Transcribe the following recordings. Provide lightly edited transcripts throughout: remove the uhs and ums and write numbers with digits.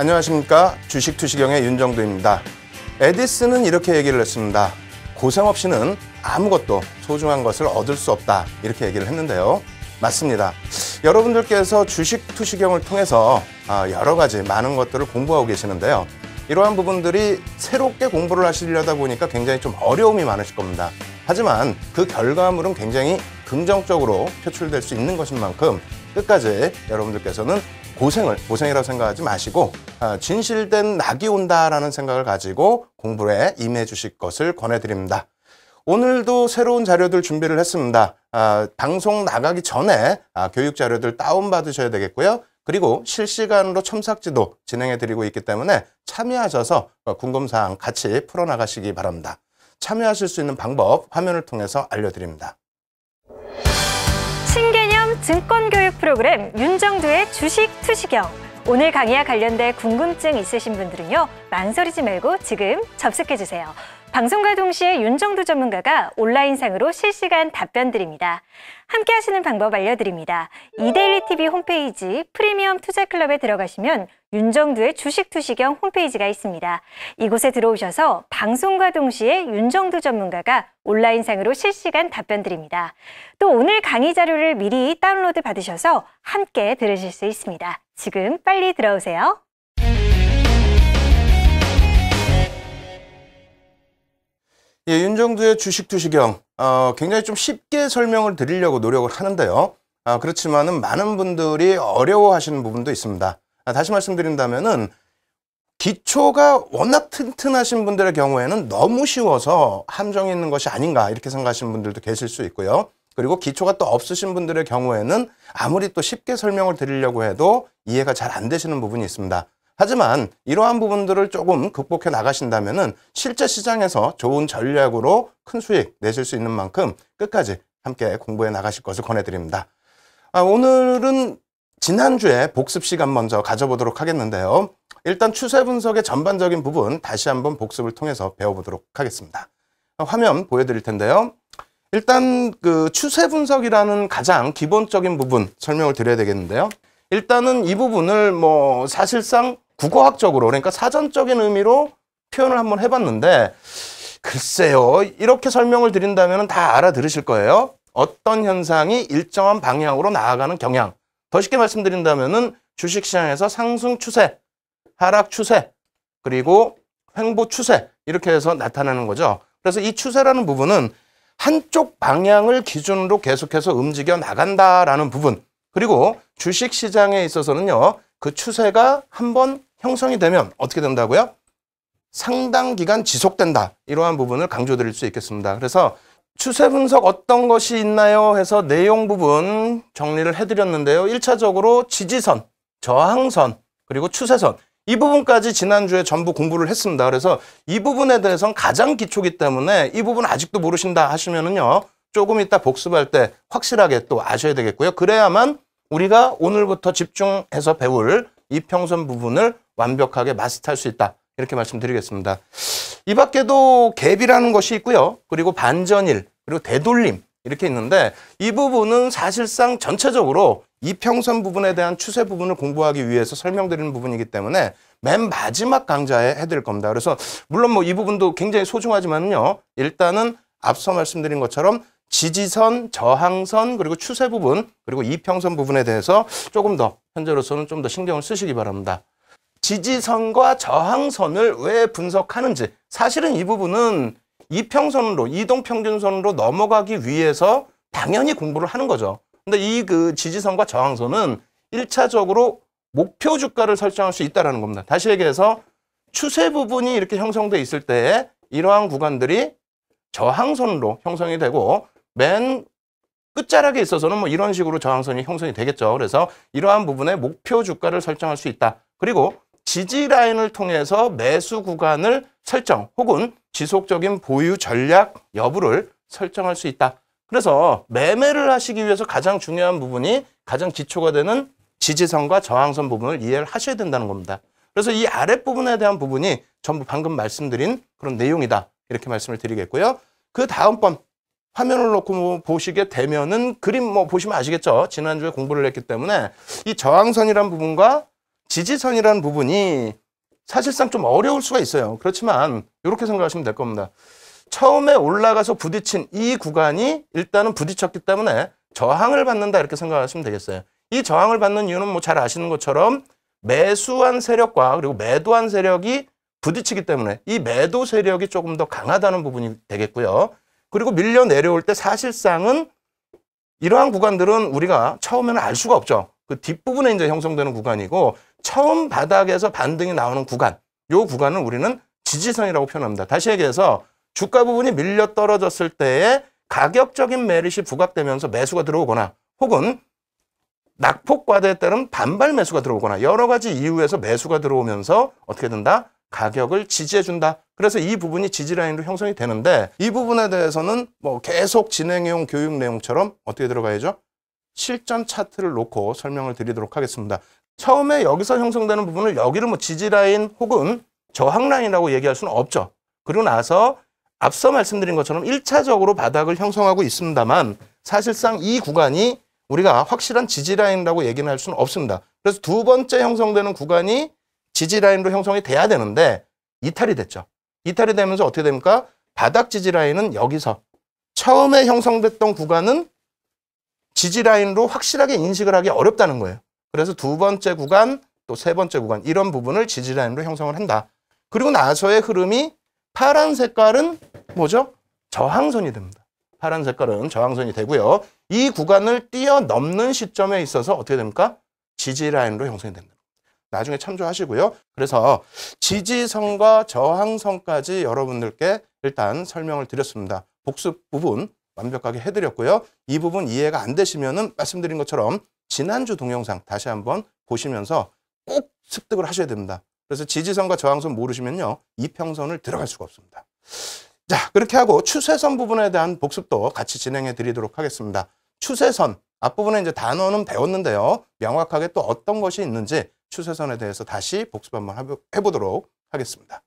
안녕하십니까. 주식투시경의 윤정두입니다. 에디슨은 이렇게 얘기를 했습니다. 고생 없이는 아무것도 소중한 것을 얻을 수 없다. 이렇게 얘기를 했는데요. 맞습니다. 여러분들께서 주식투시경을 통해서 여러 가지 많은 것들을 공부하고 계시는데요. 이러한 부분들이 새롭게 공부를 하시려다 보니까 굉장히 좀 어려움이 많으실 겁니다. 하지만 그 결과물은 굉장히 긍정적으로 표출될 수 있는 것인 만큼 끝까지 여러분들께서는 고생이라고 생각하지 마시고 진실된 낙이 온다라는 생각을 가지고 공부에 임해 주실 것을 권해드립니다. 오늘도 새로운 자료들 준비를 했습니다. 방송 나가기 전에 교육 자료들 다운받으셔야 되겠고요. 그리고 실시간으로 첨삭지도 진행해드리고 있기 때문에 참여하셔서 궁금사항 같이 풀어나가시기 바랍니다. 참여하실 수 있는 방법 화면을 통해서 알려드립니다. 신개념 증권교육 프로그램 윤정두의 주식투시경. 오늘 강의와 관련된 궁금증 있으신 분들은요, 망설이지 말고 지금 접속해주세요. 방송과 동시에 윤정두 전문가가 온라인상으로 실시간 답변 드립니다. 함께 하시는 방법 알려드립니다. 이데일리TV 홈페이지 프리미엄 투자클럽에 들어가시면 윤정두의 주식투시경 홈페이지가 있습니다. 이곳에 들어오셔서 방송과 동시에 윤정두 전문가가 온라인상으로 실시간 답변 드립니다. 또 오늘 강의 자료를 미리 다운로드 받으셔서 함께 들으실 수 있습니다. 지금 빨리 들어오세요. 예, 윤정두의 주식투시경 굉장히 좀 쉽게 설명을 드리려고 노력을 하는데요. 그렇지만은 많은 분들이 어려워하시는 부분도 있습니다. 다시 말씀드린다면은 기초가 워낙 튼튼하신 분들의 경우에는 너무 쉬워서 함정이 있는 것이 아닌가 이렇게 생각하시는 분들도 계실 수 있고요. 그리고 기초가 또 없으신 분들의 경우에는 아무리 또 쉽게 설명을 드리려고 해도 이해가 잘 안 되시는 부분이 있습니다. 하지만 이러한 부분들을 조금 극복해 나가신다면은 실제 시장에서 좋은 전략으로 큰 수익 내실 수 있는 만큼 끝까지 함께 공부해 나가실 것을 권해드립니다. 오늘은 지난주에 복습 시간 먼저 가져보도록 하겠는데요. 일단 추세 분석의 전반적인 부분 다시 한번 복습을 통해서 배워보도록 하겠습니다. 화면 보여드릴 텐데요. 일단 그 추세 분석이라는 가장 기본적인 부분 설명을 드려야 되겠는데요. 일단은 이 부분을 사실상 국어학적으로, 그러니까 사전적인 의미로 표현을 한번 해봤는데, 글쎄요, 이렇게 설명을 드린다면 다 알아들으실 거예요. 어떤 현상이 일정한 방향으로 나아가는 경향. 더 쉽게 말씀드린다면은 주식시장에서 상승 추세, 하락 추세, 그리고 횡보 추세, 이렇게 해서 나타나는 거죠. 그래서 이 추세라는 부분은 한쪽 방향을 기준으로 계속해서 움직여 나간다라는 부분. 그리고 주식시장에 있어서는요, 그 추세가 한번 형성이 되면 어떻게 된다고요? 상당 기간 지속된다. 이러한 부분을 강조드릴 수 있겠습니다. 그래서 추세 분석 어떤 것이 있나요? 해서 내용 부분 정리를 해드렸는데요. 1차적으로 지지선, 저항선, 그리고 추세선. 이 부분까지 지난주에 전부 공부를 했습니다. 그래서 이 부분에 대해서는 가장 기초기 때문에 이 부분 아직도 모르신다 하시면은요, 조금 이따 복습할 때 확실하게 또 아셔야 되겠고요. 그래야만 우리가 오늘부터 집중해서 배울 이평선 부분을 완벽하게 마스터할 수 있다. 이렇게 말씀드리겠습니다. 이 밖에도 갭이라는 것이 있고요. 그리고 반전일, 그리고 되돌림 이렇게 있는데 이 부분은 사실상 전체적으로 이평선 부분에 대한 추세 부분을 공부하기 위해서 설명드리는 부분이기 때문에 맨 마지막 강좌에 해드릴 겁니다. 그래서 물론 이 부분도 굉장히 소중하지만요. 일단은 앞서 말씀드린 것처럼 지지선, 저항선, 그리고 추세 부분, 그리고 이평선 부분에 대해서 조금 더 현재로서는 좀 더 신경을 쓰시기 바랍니다. 지지선과 저항선을 왜 분석하는지, 사실은 이 부분은 이평선으로, 이동평균선으로 넘어가기 위해서 당연히 공부를 하는 거죠. 근데 이 지지선과 저항선은 1차적으로 목표 주가를 설정할 수 있다는 겁니다. 다시 얘기해서 추세 부분이 이렇게 형성돼 있을 때 이러한 구간들이 저항선으로 형성이 되고 맨 끝자락에 있어서는 이런 식으로 저항선이 형성이 되겠죠. 그래서 이러한 부분에 목표 주가를 설정할 수 있다. 그리고 지지 라인을 통해서 매수 구간을 설정 혹은 지속적인 보유 전략 여부를 설정할 수 있다. 그래서 매매를 하시기 위해서 가장 중요한 부분이 가장 기초가 되는 지지선과 저항선 부분을 이해를 하셔야 된다는 겁니다. 그래서 이 아랫부분에 대한 부분이 전부 방금 말씀드린 그런 내용이다. 이렇게 말씀을 드리겠고요. 그 다음번 화면을 놓고 보시게 되면은 그림 보시면 아시겠죠? 지난주에 공부를 했기 때문에 이 저항선이란 부분과 지지선이라는 부분이 사실상 좀 어려울 수가 있어요. 그렇지만 이렇게 생각하시면 될 겁니다. 처음에 올라가서 부딪힌 이 구간이 일단은 부딪혔기 때문에 저항을 받는다 이렇게 생각하시면 되겠어요. 이 저항을 받는 이유는 뭐 잘 아시는 것처럼 매수한 세력과 그리고 매도한 세력이 부딪히기 때문에 이 매도 세력이 조금 더 강하다는 부분이 되겠고요. 그리고 밀려 내려올 때 사실상은 이러한 구간들은 우리가 처음에는 알 수가 없죠. 그 뒷부분에 이제 형성되는 구간이고 처음 바닥에서 반등이 나오는 구간, 이 구간을 우리는 지지선이라고 표현합니다. 다시 얘기해서 주가 부분이 밀려 떨어졌을 때에 가격적인 메릿이 부각되면서 매수가 들어오거나 혹은 낙폭 과대에 따른 반발 매수가 들어오거나 여러 가지 이유에서 매수가 들어오면서 어떻게 된다? 가격을 지지해준다. 그래서 이 부분이 지지라인으로 형성이 되는데 이 부분에 대해서는 뭐 계속 진행해온 교육 내용처럼 어떻게 들어가야죠? 실전 차트를 놓고 설명을 드리도록 하겠습니다. 처음에 여기서 형성되는 부분을 여기를 뭐 지지라인 혹은 저항라인이라고 얘기할 수는 없죠. 그리고 나서 앞서 말씀드린 것처럼 1차적으로 바닥을 형성하고 있습니다만 사실상 이 구간이 우리가 확실한 지지라인이라고 얘기는 할 수는 없습니다. 그래서 두 번째 형성되는 구간이 지지라인으로 형성이 돼야 되는데 이탈이 됐죠. 이탈이 되면서 어떻게 됩니까? 바닥 지지라인은 여기서 처음에 형성됐던 구간은 지지라인으로 확실하게 인식을 하기 어렵다는 거예요. 그래서 두 번째 구간, 또 세 번째 구간 이런 부분을 지지라인으로 형성을 한다. 그리고 나서의 흐름이 파란 색깔은 뭐죠? 저항선이 됩니다. 파란 색깔은 저항선이 되고요. 이 구간을 뛰어넘는 시점에 있어서 어떻게 됩니까? 지지라인으로 형성이 됩니다. 나중에 참조하시고요. 그래서 지지선과 저항선까지 여러분들께 일단 설명을 드렸습니다. 복습 부분 완벽하게 해드렸고요. 이 부분 이해가 안 되시면은 말씀드린 것처럼 지난주 동영상 다시 한번 보시면서 꼭 습득을 하셔야 됩니다. 그래서 지지선과 저항선 모르시면요. 이평선을 들어갈 수가 없습니다. 자, 그렇게 하고 추세선 부분에 대한 복습도 같이 진행해 드리도록 하겠습니다. 추세선, 앞부분에 이제 단어는 배웠는데요. 명확하게 또 어떤 것이 있는지 추세선에 대해서 다시 복습 한번 해보도록 하겠습니다.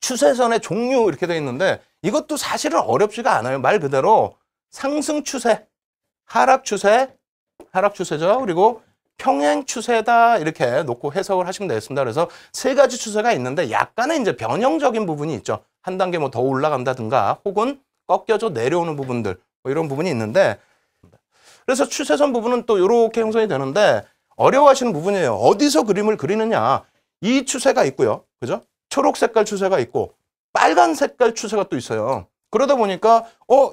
추세선의 종류 이렇게 되어 있는데 이것도 사실은 어렵지가 않아요. 말 그대로 상승 추세, 하락 추세, 하락 추세죠. 그리고 평행 추세다 이렇게 놓고 해석을 하시면 되겠습니다. 그래서 세 가지 추세가 있는데 약간의 이제 변형적인 부분이 있죠. 한 단계 뭐 더 올라간다든가 혹은 꺾여져 내려오는 부분들 뭐 이런 부분이 있는데 그래서 추세선 부분은 또 이렇게 형성이 되는데 어려워하시는 부분이에요. 어디서 그림을 그리느냐. 이 추세가 있고요. 그죠? 초록 색깔 추세가 있고 빨간 색깔 추세가 또 있어요. 그러다 보니까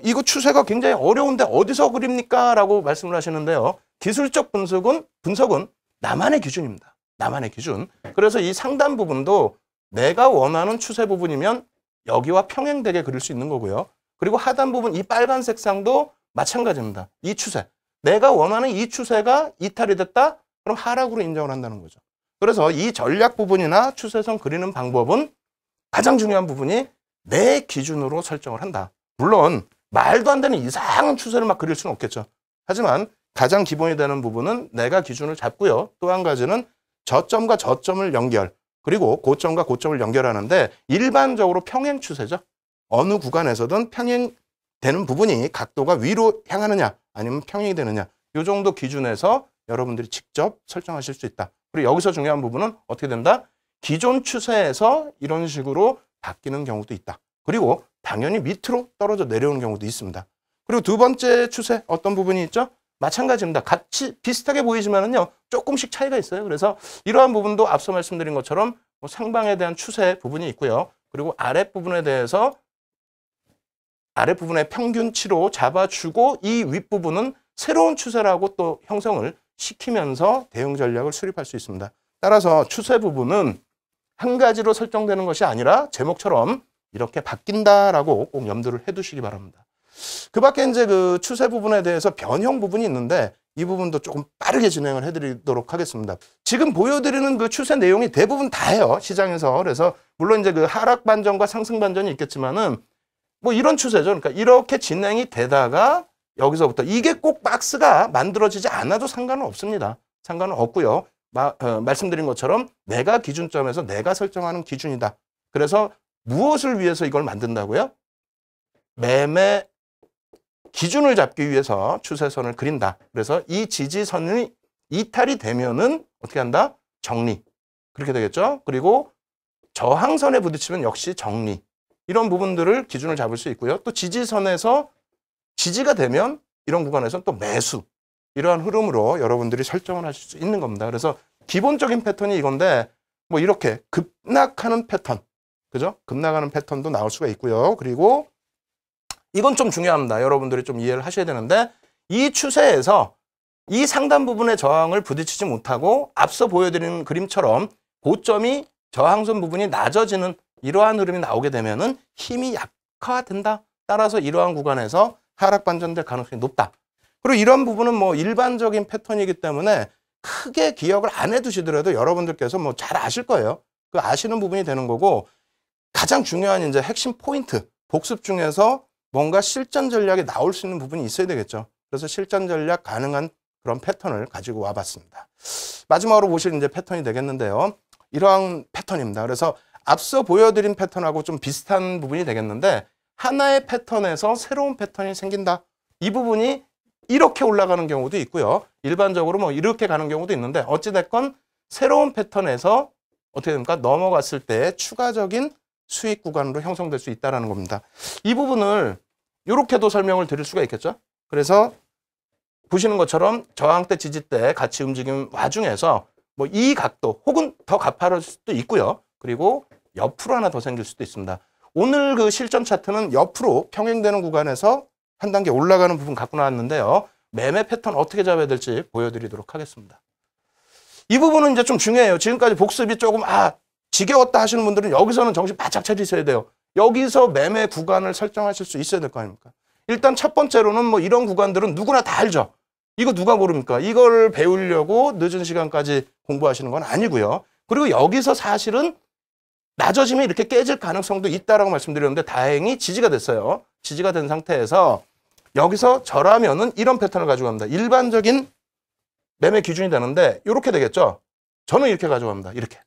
이거 추세가 굉장히 어려운데 어디서 그립니까? 라고 말씀을 하시는데요. 기술적 분석은 나만의 기준입니다. 나만의 기준. 그래서 이 상단 부분도 내가 원하는 추세 부분이면 여기와 평행되게 그릴 수 있는 거고요. 그리고 하단 부분 이 빨간 색상도 마찬가지입니다. 이 추세. 내가 원하는 이 추세가 이탈이 됐다? 그럼 하락으로 인정을 한다는 거죠. 그래서 이 전략 부분이나 추세선 그리는 방법은 가장 중요한 부분이 내 기준으로 설정을 한다. 물론 말도 안 되는 이상한 추세를 막 그릴 수는 없겠죠. 하지만 가장 기본이 되는 부분은 내가 기준을 잡고요. 또 한 가지는 저점과 저점을 연결, 그리고 고점과 고점을 연결하는데 일반적으로 평행 추세죠. 어느 구간에서든 평행되는 부분이 각도가 위로 향하느냐 아니면 평행이 되느냐 이 정도 기준에서 여러분들이 직접 설정하실 수 있다. 그리고 여기서 중요한 부분은 어떻게 된다? 기존 추세에서 이런 식으로 바뀌는 경우도 있다. 그리고 당연히 밑으로 떨어져 내려오는 경우도 있습니다. 그리고 두 번째 추세 어떤 부분이 있죠? 마찬가지입니다. 같이 비슷하게 보이지만은요 조금씩 차이가 있어요. 그래서 이러한 부분도 앞서 말씀드린 것처럼 뭐 상방에 대한 추세 부분이 있고요. 그리고 아랫부분에 대해서 아랫부분의 평균치로 잡아주고 이 윗부분은 새로운 추세라고 또 형성을 시키면서 대응 전략을 수립할 수 있습니다. 따라서 추세 부분은 한 가지로 설정되는 것이 아니라 제목처럼 이렇게 바뀐다라고 꼭 염두를 해두시기 바랍니다. 그 밖에 이제 그 추세 부분에 대해서 변형 부분이 있는데 이 부분도 조금 빠르게 진행을 해드리도록 하겠습니다. 지금 보여드리는 그 추세 내용이 대부분 다예요. 시장에서. 그래서 물론 이제 그 하락 반전과 상승 반전이 있겠지만은 뭐 이런 추세죠. 그러니까 이렇게 진행이 되다가 여기서부터 이게 꼭 박스가 만들어지지 않아도 상관은 없습니다. 상관은 없고요. 말씀드린 것처럼 내가 기준점에서 내가 설정하는 기준이다. 그래서 무엇을 위해서 이걸 만든다고요? 매매 기준을 잡기 위해서 추세선을 그린다. 그래서 이 지지선이 이탈이 되면은 어떻게 한다? 정리. 그렇게 되겠죠? 그리고 저항선에 부딪히면 역시 정리. 이런 부분들을 기준을 잡을 수 있고요. 또 지지선에서 지지가 되면 이런 구간에서는 또 매수. 이러한 흐름으로 여러분들이 설정을 하실 수 있는 겁니다. 그래서 기본적인 패턴이 이건데 뭐 이렇게 급락하는 패턴. 그죠? 급락하는 패턴도 나올 수가 있고요. 그리고 이건 좀 중요합니다. 여러분들이 좀 이해를 하셔야 되는데 이 추세에서 이 상단 부분의 저항을 부딪히지 못하고 앞서 보여드린 그림처럼 고점이 저항선 부분이 낮아지는 이러한 흐름이 나오게 되면은 힘이 약화된다. 따라서 이러한 구간에서 하락 반전될 가능성이 높다. 그리고 이런 부분은 뭐 일반적인 패턴이기 때문에 크게 기억을 안 해두시더라도 여러분들께서 뭐 잘 아실 거예요. 그 아시는 부분이 되는 거고 가장 중요한 이제 핵심 포인트 복습 중에서 뭔가 실전 전략이 나올 수 있는 부분이 있어야 되겠죠. 그래서 실전 전략 가능한 그런 패턴을 가지고 와봤습니다. 마지막으로 보실 이제 패턴이 되겠는데요. 이러한 패턴입니다. 그래서 앞서 보여드린 패턴하고 좀 비슷한 부분이 되겠는데 하나의 패턴에서 새로운 패턴이 생긴다. 이 부분이 이렇게 올라가는 경우도 있고요. 일반적으로 뭐 이렇게 가는 경우도 있는데 어찌됐건 새로운 패턴에서 어떻게 됩니까? 넘어갔을 때 추가적인 수익 구간으로 형성될 수 있다는 겁니다. 이 부분을 이렇게도 설명을 드릴 수가 있겠죠. 그래서 보시는 것처럼 저항대 지지대 같이 움직이는 와중에서 뭐 이 각도 혹은 더 가파를 수도 있고요. 그리고 옆으로 하나 더 생길 수도 있습니다. 오늘 그 실전 차트는 옆으로 평행되는 구간에서 한 단계 올라가는 부분 갖고 나왔는데요. 매매 패턴 어떻게 잡아야 될지 보여드리도록 하겠습니다. 이 부분은 이제 좀 중요해요. 지금까지 복습이 조금 지겨웠다 하시는 분들은 여기서는 정신 바짝 차리셔야 돼요. 여기서 매매 구간을 설정하실 수 있어야 될 거 아닙니까? 일단 첫 번째로는 뭐 이런 구간들은 누구나 다 알죠. 이거 누가 모릅니까? 이걸 배우려고 늦은 시간까지 공부하시는 건 아니고요. 그리고 여기서 사실은 낮아지면 이렇게 깨질 가능성도 있다라고 말씀드렸는데 다행히 지지가 됐어요. 지지가 된 상태에서 여기서 저라면은 이런 패턴을 가져갑니다. 일반적인 매매 기준이 되는데 이렇게 되겠죠. 저는 이렇게 가져갑니다. 이렇게.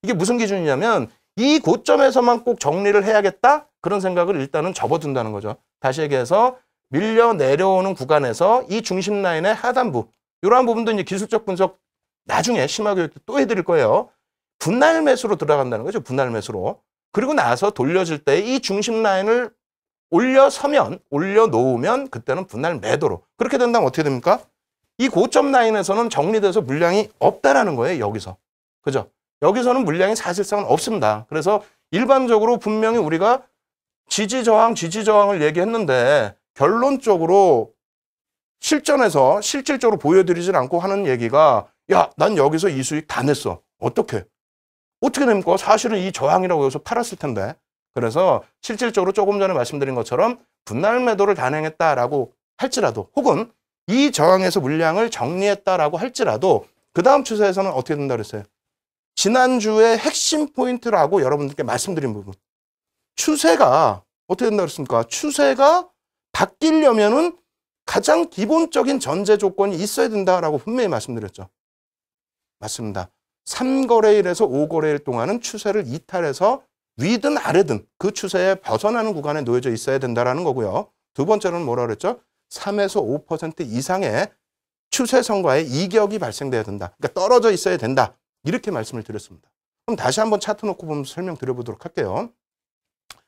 이게 무슨 기준이냐면 이 고점에서만 꼭 정리를 해야겠다 그런 생각을 일단은 접어둔다는 거죠. 다시 얘기해서 밀려 내려오는 구간에서 이 중심 라인의 하단부 이러한 부분도 이제 기술적 분석 나중에 심화 교육 때 또 해드릴 거예요. 분할 매수로 들어간다는 거죠. 분할 매수로. 그리고 나서 돌려질 때 이 중심 라인을 올려놓으면 그때는 분할 매도로. 그렇게 된다면 어떻게 됩니까? 이 고점 라인에서는 정리돼서 물량이 없다라는 거예요. 여기서. 그죠? 여기서는 물량이 사실상은 없습니다. 그래서 일반적으로 분명히 우리가 지지저항을 얘기했는데 결론적으로 실전에서 실질적으로 보여드리진 않고 하는 얘기가 야, 난 여기서 이 수익 다 냈어. 어떻게 됩니까? 사실은 이 저항이라고 여기서 팔았을 텐데. 그래서 실질적으로 조금 전에 말씀드린 것처럼 분할 매도를 단행했다라고 할지라도 혹은 이 저항에서 물량을 정리했다라고 할지라도 그 다음 추세에서는 어떻게 된다 그랬어요? 지난주에 핵심 포인트라고 여러분들께 말씀드린 부분. 추세가 어떻게 된다 그랬습니까? 추세가 바뀌려면은 가장 기본적인 전제 조건이 있어야 된다라고 분명히 말씀드렸죠. 맞습니다. 3거래일에서 5거래일 동안은 추세를 이탈해서 위든 아래든 그 추세에 벗어나는 구간에 놓여져 있어야 된다는 거고요. 두 번째로는 뭐라 그랬죠? 3에서 5% 이상의 추세선과의 이격이 발생돼야 된다. 그러니까 떨어져 있어야 된다. 이렇게 말씀을 드렸습니다. 그럼 다시 한번 차트 놓고 보면서 설명드려보도록 할게요.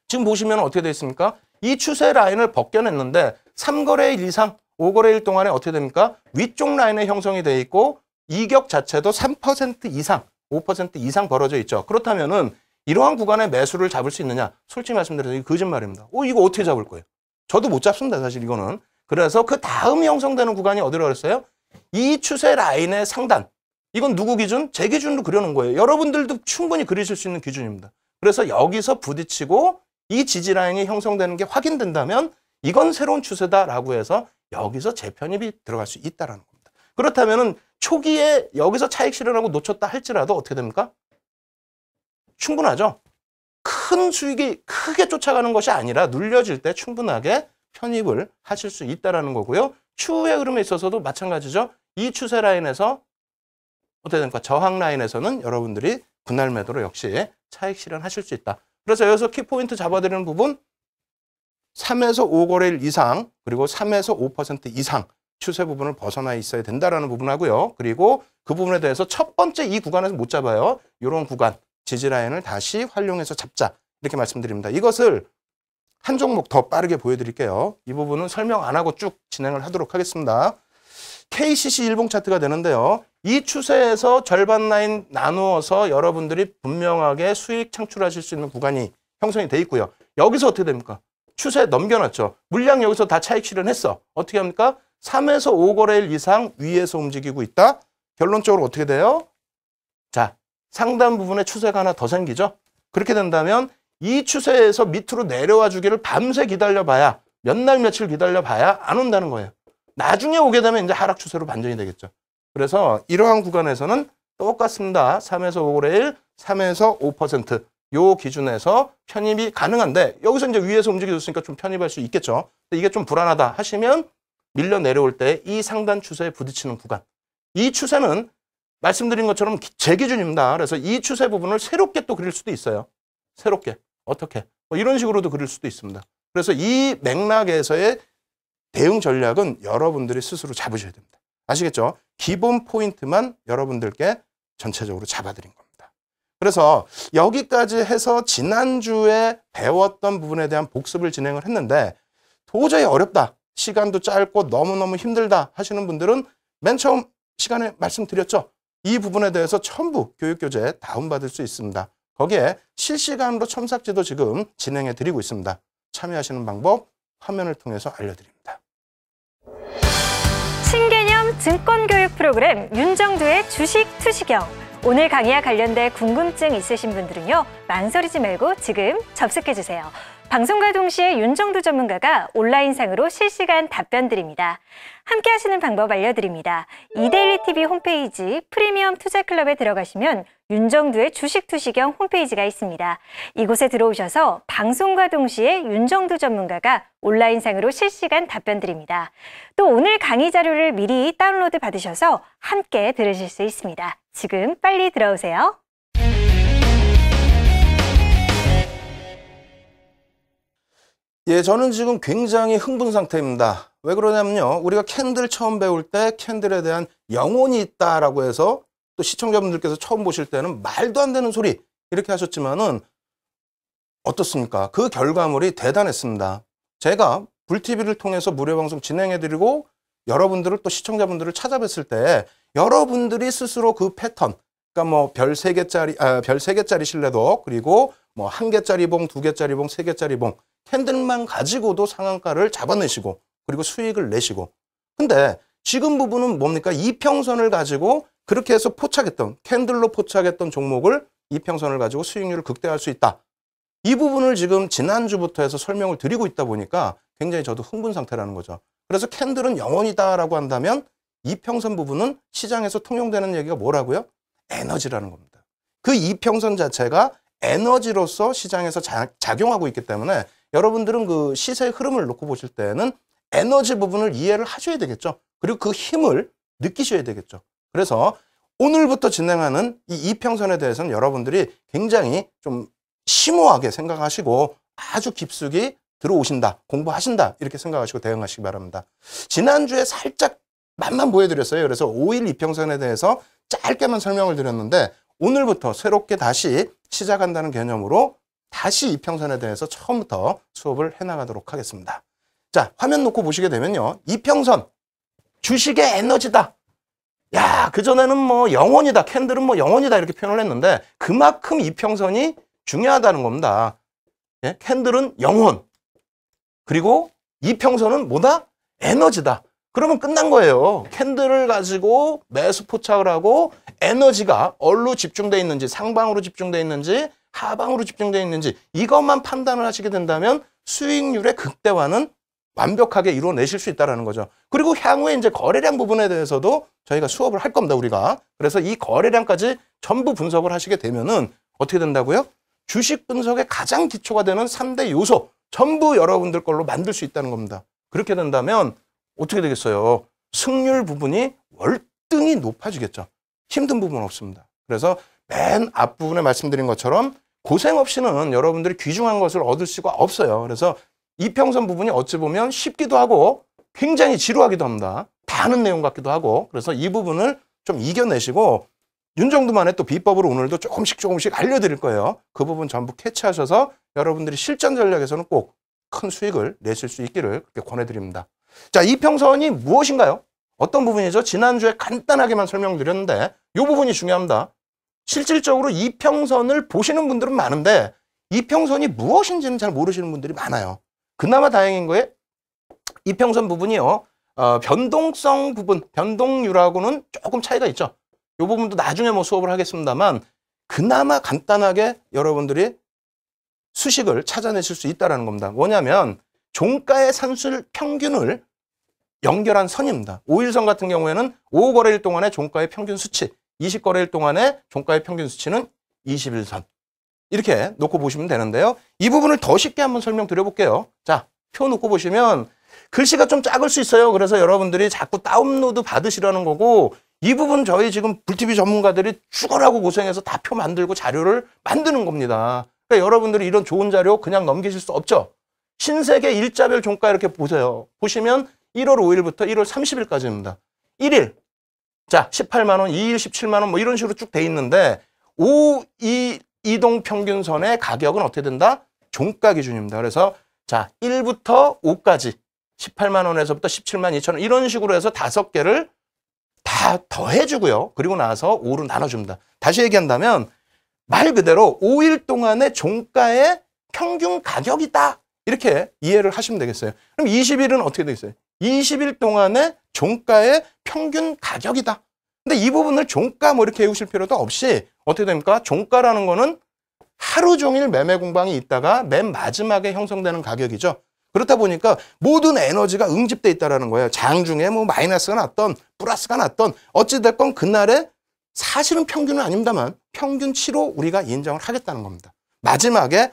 지금 보시면 어떻게 되어 있습니까? 이 추세 라인을 벗겨냈는데 3거래일 이상, 5거래일 동안에 어떻게 됩니까? 위쪽 라인에 형성이 되어 있고 이격 자체도 3% 이상, 5% 이상 벌어져 있죠. 그렇다면은 이러한 구간에 매수를 잡을 수 있느냐? 솔직히 말씀드려서 이거 거짓말입니다. 이거 어떻게 잡을 거예요? 저도 못 잡습니다, 사실 이거는. 그래서 그 다음 형성되는 구간이 어디로 그랬어요? 이 추세 라인의 상단. 이건 누구 기준? 제 기준으로 그려놓은 거예요. 여러분들도 충분히 그리실 수 있는 기준입니다. 그래서 여기서 부딪히고 이 지지 라인이 형성되는 게 확인된다면 이건 새로운 추세다라고 해서 여기서 재편입이 들어갈 수 있다는 겁니다. 그렇다면은 초기에 여기서 차익 실현하고 놓쳤다 할지라도 어떻게 됩니까? 충분하죠. 큰 수익이 크게 쫓아가는 것이 아니라 눌려질 때 충분하게 편입을 하실 수 있다는 거고요. 추후의 흐름에 있어서도 마찬가지죠. 이 추세 라인에서 어떻게 됩니까? 저항 라인에서는 여러분들이 분할 매도로 역시 차익 실현하실 수 있다. 그래서 여기서 키포인트 잡아드리는 부분 3에서 5거래일 이상 그리고 3에서 5% 이상 추세 부분을 벗어나 있어야 된다라는 부분하고요. 그리고 그 부분에 대해서 첫 번째 이 구간에서 못 잡아요. 이런 구간 지지 라인을 다시 활용해서 잡자 이렇게 말씀드립니다. 이것을 한 종목 더 빠르게 보여드릴게요. 이 부분은 설명 안 하고 쭉 진행을 하도록 하겠습니다. KCC 일봉 차트가 되는데요. 이 추세에서 절반 라인 나누어서 여러분들이 분명하게 수익 창출하실 수 있는 구간이 형성이 돼 있고요. 여기서 어떻게 됩니까? 추세 넘겨놨죠. 물량 여기서 다 차익 실현했어. 어떻게 합니까? 3에서 5거래일 이상 위에서 움직이고 있다. 결론적으로 어떻게 돼요? 자, 상단 부분에 추세가 하나 더 생기죠. 그렇게 된다면 이 추세에서 밑으로 내려와 주기를 밤새 기다려봐야 몇 날 며칠 기다려봐야 안 온다는 거예요. 나중에 오게 되면 이제 하락 추세로 반전이 되겠죠. 그래서 이러한 구간에서는 똑같습니다. 3에서 5거래일, 3에서 5% 요 기준에서 편입이 가능한데 여기서 이제 위에서 움직여줬으니까 좀 편입할 수 있겠죠. 근데 이게 좀 불안하다 하시면 밀려 내려올 때 이 상단 추세에 부딪히는 구간. 이 추세는 말씀드린 것처럼 제 기준입니다. 그래서 이 추세 부분을 새롭게 또 그릴 수도 있어요. 새롭게. 어떻게? 뭐 이런 식으로도 그릴 수도 있습니다. 그래서 이 맥락에서의 대응 전략은 여러분들이 스스로 잡으셔야 됩니다. 아시겠죠? 기본 포인트만 여러분들께 전체적으로 잡아드린 겁니다. 그래서 여기까지 해서 지난주에 배웠던 부분에 대한 복습을 진행을 했는데 도저히 어렵다. 시간도 짧고 너무너무 힘들다 하시는 분들은 맨 처음 시간에 말씀드렸죠. 이 부분에 대해서 전부 교육교재 다운받을 수 있습니다. 거기에 실시간으로 첨삭지도 지금 진행해 드리고 있습니다. 참여하시는 방법 화면을 통해서 알려드립니다. 신개념 증권교육 프로그램 윤정두의 주식 투시경. 오늘 강의와 관련된 궁금증 있으신 분들은요. 망설이지 말고 지금 접속해주세요. 방송과 동시에 윤정두 전문가가 온라인상으로 실시간 답변 드립니다. 함께 하시는 방법 알려드립니다. 이데일리TV 홈페이지 프리미엄 투자클럽에 들어가시면 윤정두의 주식 투시경 홈페이지가 있습니다. 이곳에 들어오셔서 방송과 동시에 윤정두 전문가가 온라인상으로 실시간 답변 드립니다. 또 오늘 강의 자료를 미리 다운로드 받으셔서 함께 들으실 수 있습니다. 지금 빨리 들어오세요. 예, 저는 지금 굉장히 흥분 상태입니다. 왜 그러냐면요. 우리가 캔들 처음 배울 때 캔들에 대한 영혼이 있다라고 해서 또 시청자분들께서 처음 보실 때는 말도 안 되는 소리 이렇게 하셨지만은 어떻습니까? 그 결과물이 대단했습니다. 제가 불TV를 통해서 무료 방송 진행해드리고 여러분들을 또 시청자분들을 찾아뵀을 때 여러분들이 스스로 그 패턴, 그러니까 뭐 별 3개짜리 신뢰도 그리고 뭐 1개짜리 봉, 2개짜리 봉, 3개짜리 봉 캔들만 가지고도 상한가를 잡아내시고 그리고 수익을 내시고 근데 지금 부분은 뭡니까? 이평선을 가지고 그렇게 해서 포착했던 캔들로 포착했던 종목을 이평선을 가지고 수익률을 극대화할 수 있다. 이 부분을 지금 지난주부터 해서 설명을 드리고 있다 보니까 굉장히 저도 흥분 상태라는 거죠. 그래서 캔들은 영원이다라고 한다면 이평선 부분은 시장에서 통용되는 얘기가 뭐라고요? 에너지라는 겁니다. 그 이평선 자체가 에너지로서 시장에서 작용하고 있기 때문에 여러분들은 그 시세 흐름을 놓고 보실 때는 에너지 부분을 이해를 하셔야 되겠죠. 그리고 그 힘을 느끼셔야 되겠죠. 그래서 오늘부터 진행하는 이 이평선에 대해서는 여러분들이 굉장히 좀 심오하게 생각하시고 아주 깊숙이 들어오신다, 공부하신다 이렇게 생각하시고 대응하시기 바랍니다. 지난주에 살짝 맛만 보여드렸어요. 그래서 5일 이평선에 대해서 짧게만 설명을 드렸는데 오늘부터 새롭게 다시 시작한다는 개념으로 다시 이평선에 대해서 처음부터 수업을 해나가도록 하겠습니다. 자, 화면 놓고 보시게 되면요. 이평선, 주식의 에너지다. 야, 그전에는 뭐 영혼이다. 캔들은 뭐 영혼이다. 이렇게 표현을 했는데 그만큼 이평선이 중요하다는 겁니다. 예? 캔들은 영혼. 그리고 이평선은 뭐다? 에너지다. 그러면 끝난 거예요. 캔들을 가지고 매수 포착을 하고 에너지가 어디로 집중되어 있는지 상방으로 집중되어 있는지 하방으로 집중되어 있는지 이것만 판단을 하시게 된다면 수익률의 극대화는 완벽하게 이루어내실 수 있다는 거죠. 그리고 향후에 이제 거래량 부분에 대해서도 저희가 수업을 할 겁니다, 우리가. 그래서 이 거래량까지 전부 분석을 하시게 되면은 어떻게 된다고요? 주식 분석의 가장 기초가 되는 3대 요소 전부 여러분들 걸로 만들 수 있다는 겁니다. 그렇게 된다면 어떻게 되겠어요? 승률 부분이 월등히 높아지겠죠. 힘든 부분은 없습니다. 그래서 맨 앞부분에 말씀드린 것처럼 고생 없이는 여러분들이 귀중한 것을 얻을 수가 없어요. 그래서 이평선 부분이 어찌 보면 쉽기도 하고 굉장히 지루하기도 합니다. 다 아는 내용 같기도 하고 그래서 이 부분을 좀 이겨내시고 윤정두만의 또 비법으로 오늘도 조금씩 알려드릴 거예요. 그 부분 전부 캐치하셔서 여러분들이 실전 전략에서는 꼭 큰 수익을 내실 수 있기를 그렇게 권해드립니다. 자, 이평선이 무엇인가요? 어떤 부분이죠? 지난주에 간단하게만 설명드렸는데 이 부분이 중요합니다. 실질적으로 이평선을 보시는 분들은 많은데 이평선이 무엇인지는 잘 모르시는 분들이 많아요. 그나마 다행인 거에 이평선 부분이요. 변동성 부분, 변동률하고는 조금 차이가 있죠. 이 부분도 나중에 뭐 수업을 하겠습니다만 그나마 간단하게 여러분들이 수식을 찾아내실 수 있다는 겁니다. 뭐냐면 종가의 산술 평균을 연결한 선입니다. 5일선 같은 경우에는 5거래일 동안의 종가의 평균 수치, 20거래일 동안의 종가의 평균 수치는 21선. 이렇게 놓고 보시면 되는데요. 이 부분을 더 쉽게 한번 설명드려 볼게요. 자, 표 놓고 보시면 글씨가 좀 작을 수 있어요. 그래서 여러분들이 자꾸 다운로드 받으시라는 거고 이 부분 저희 지금 불TV 전문가들이 죽어라고 고생해서 다 표 만들고 자료를 만드는 겁니다. 그러니까 여러분들이 이런 좋은 자료 그냥 넘기실 수 없죠. 신세계 일자별 종가 이렇게 보세요. 보시면 1월 5일부터 1월 30일까지입니다. 1일, 자 18만 원, 2일 17만 원 뭐 이런 식으로 쭉 돼 있는데 이동 평균선의 가격은 어떻게 된다? 종가 기준입니다. 그래서 자 1부터 5까지 18만 원에서부터 17만 2천 원 이런 식으로 해서 5개를 다 더해주고요. 그리고 나서 5로 나눠줍니다. 다시 얘기한다면 말 그대로 5일 동안의 종가의 평균 가격이다. 이렇게 이해를 하시면 되겠어요. 그럼 20일은 어떻게 되겠어요? 20일 동안의 종가의 평균 가격이다. 근데 이 부분을 종가 뭐 이렇게 외우실 필요도 없이 어떻게 됩니까? 종가라는 거는 하루 종일 매매 공방이 있다가 맨 마지막에 형성되는 가격이죠. 그렇다 보니까 모든 에너지가 응집돼 있다는 거예요. 장중에 뭐 마이너스가 났던 플러스가 났던 어찌됐건 그날에 사실은 평균은 아닙니다만 평균치로 우리가 인정을 하겠다는 겁니다. 마지막에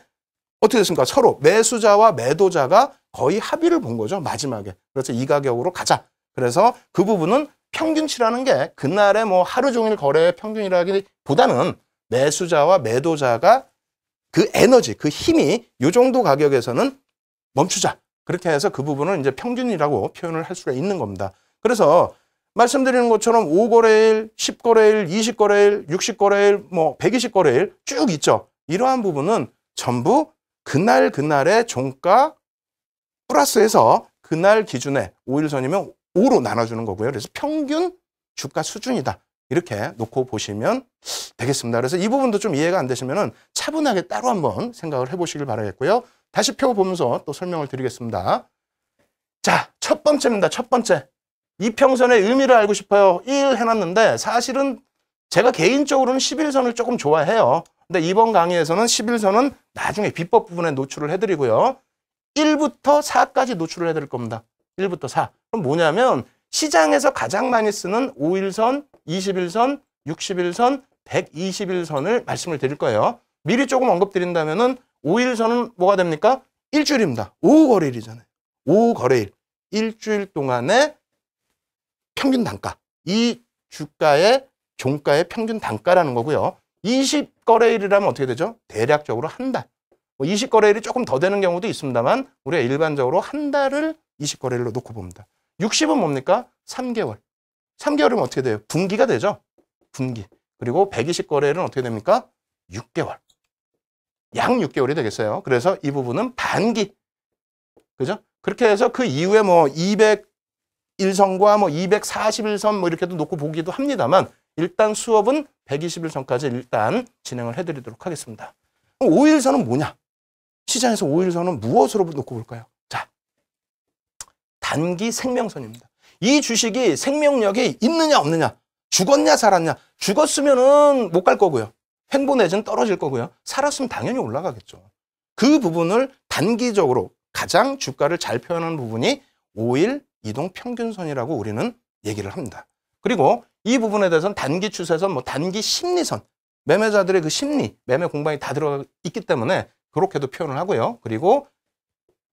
어떻게 됐습니까? 서로 매수자와 매도자가 거의 합의를 본 거죠. 마지막에. 그래서 이 가격으로 가자. 그래서 그 부분은 평균치라는 게 그날의 뭐 하루 종일 거래의 평균이라기보다는 매수자와 매도자가 그 에너지, 그 힘이 이 정도 가격에서는 멈추자. 그렇게 해서 그 부분을 이제 평균이라고 표현을 할 수가 있는 겁니다. 그래서 말씀드리는 것처럼 5거래일, 10거래일, 20거래일, 60거래일, 뭐 120거래일 쭉 있죠. 이러한 부분은 전부 그날의 종가 플러스해서 그날 기준에 5일선이면 5로 나눠주는 거고요. 그래서 평균 주가 수준이다. 이렇게 놓고 보시면 되겠습니다. 그래서 이 부분도 좀 이해가 안 되시면 차분하게 따로 한번 생각을 해보시길 바라겠고요. 다시 표 보면서 또 설명을 드리겠습니다. 자, 첫 번째입니다. 첫 번째. 이평선의 의미를 알고 싶어요. 1 해놨는데 사실은 제가 개인적으로는 11선을 조금 좋아해요. 근데 이번 강의에서는 11선은 나중에 비법 부분에 노출을 해드리고요. 1부터 4까지 노출을 해드릴 겁니다. 1부터 4. 그럼 뭐냐면 시장에서 가장 많이 쓰는 5일선, 21선, 61선, 121선을 말씀을 드릴 거예요. 미리 조금 언급드린다면은 5일선은 뭐가 됩니까? 일주일입니다. 5거래일이잖아요. 5거래일. 일주일 동안의 평균 단가. 이 주가의 종가의 평균 단가라는 거고요. 20거래일이라면 어떻게 되죠? 대략적으로 한 달. 20거래일이 조금 더 되는 경우도 있습니다만 우리가 일반적으로 한 달을 20거래일로 놓고 봅니다. 60은 뭡니까? 3개월. 3개월이면 어떻게 돼요? 분기가 되죠? 분기. 그리고 120거래일은 어떻게 됩니까? 6개월. 약 6개월이 되겠어요. 그래서 이 부분은 반기. 그죠? 그렇게 해서 그 이후에 뭐 201선과 뭐 241선 뭐 이렇게도 놓고 보기도 합니다만 일단 수업은 121선까지 일단 진행을 해드리도록 하겠습니다. 5일선은 뭐냐? 시장에서 5일선은 무엇으로 놓고 볼까요? 자, 단기 생명선입니다. 이 주식이 생명력이 있느냐 없느냐, 죽었냐 살았냐. 죽었으면은 못 갈 거고요. 횡보 내지는 떨어질 거고요. 살았으면 당연히 올라가겠죠. 그 부분을 단기적으로 가장 주가를 잘 표현하는 부분이 5일 이동 평균선이라고 우리는 얘기를 합니다. 그리고 이 부분에 대해서는 단기 추세선, 뭐 단기 심리선, 매매자들의 그 심리, 매매 공방이 다 들어가 있기 때문에 그렇게도 표현을 하고요. 그리고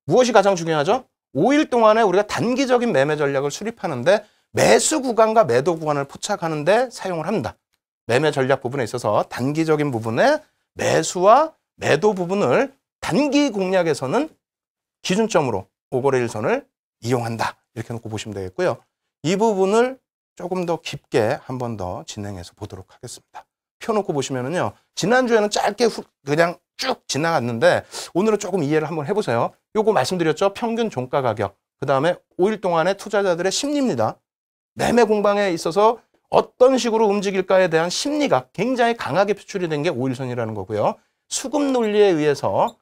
무엇이 가장 중요하죠? 5일 동안에 우리가 단기적인 매매 전략을 수립하는데 매수 구간과 매도 구간을 포착하는데 사용을 합니다. 매매 전략 부분에 있어서 단기적인 부분에 매수와 매도 부분을 단기 공략에서는 기준점으로 5거래일선을 이용한다. 이렇게 놓고 보시면 되겠고요. 이 부분을 조금 더 깊게 한 번 더 진행해서 보도록 하겠습니다. 펴놓고 보시면은요, 지난주에는 짧게 그냥 쭉 지나갔는데 오늘은 조금 이해를 한번 해보세요. 요거 말씀드렸죠? 평균 종가 가격. 그 다음에 5일 동안의 투자자들의 심리입니다. 매매 공방에 있어서 어떤 식으로 움직일까에 대한 심리가 굉장히 강하게 표출이 된 게 5일선이라는 거고요. 수급 논리에 의해서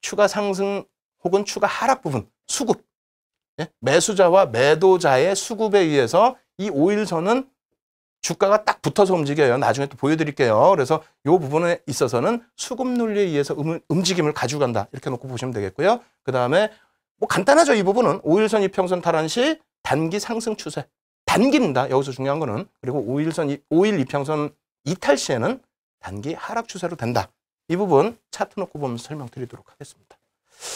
추가 상승 혹은 추가 하락 부분, 수급. 매수자와 매도자의 수급에 의해서 이 5일선은 주가가 딱 붙어서 움직여요. 나중에 또 보여드릴게요. 그래서 이 부분에 있어서는 수급 논리에 의해서 움직임을 가져간다. 이렇게 놓고 보시면 되겠고요. 그 다음에 뭐 간단하죠. 이 부분은 5일선 이평선 탈환 시 단기 상승 추세. 단기입니다. 여기서 중요한 거는. 그리고 5일 이평선 이탈 시에는 단기 하락 추세로 된다. 이 부분 차트 놓고 보면서 설명드리도록 하겠습니다.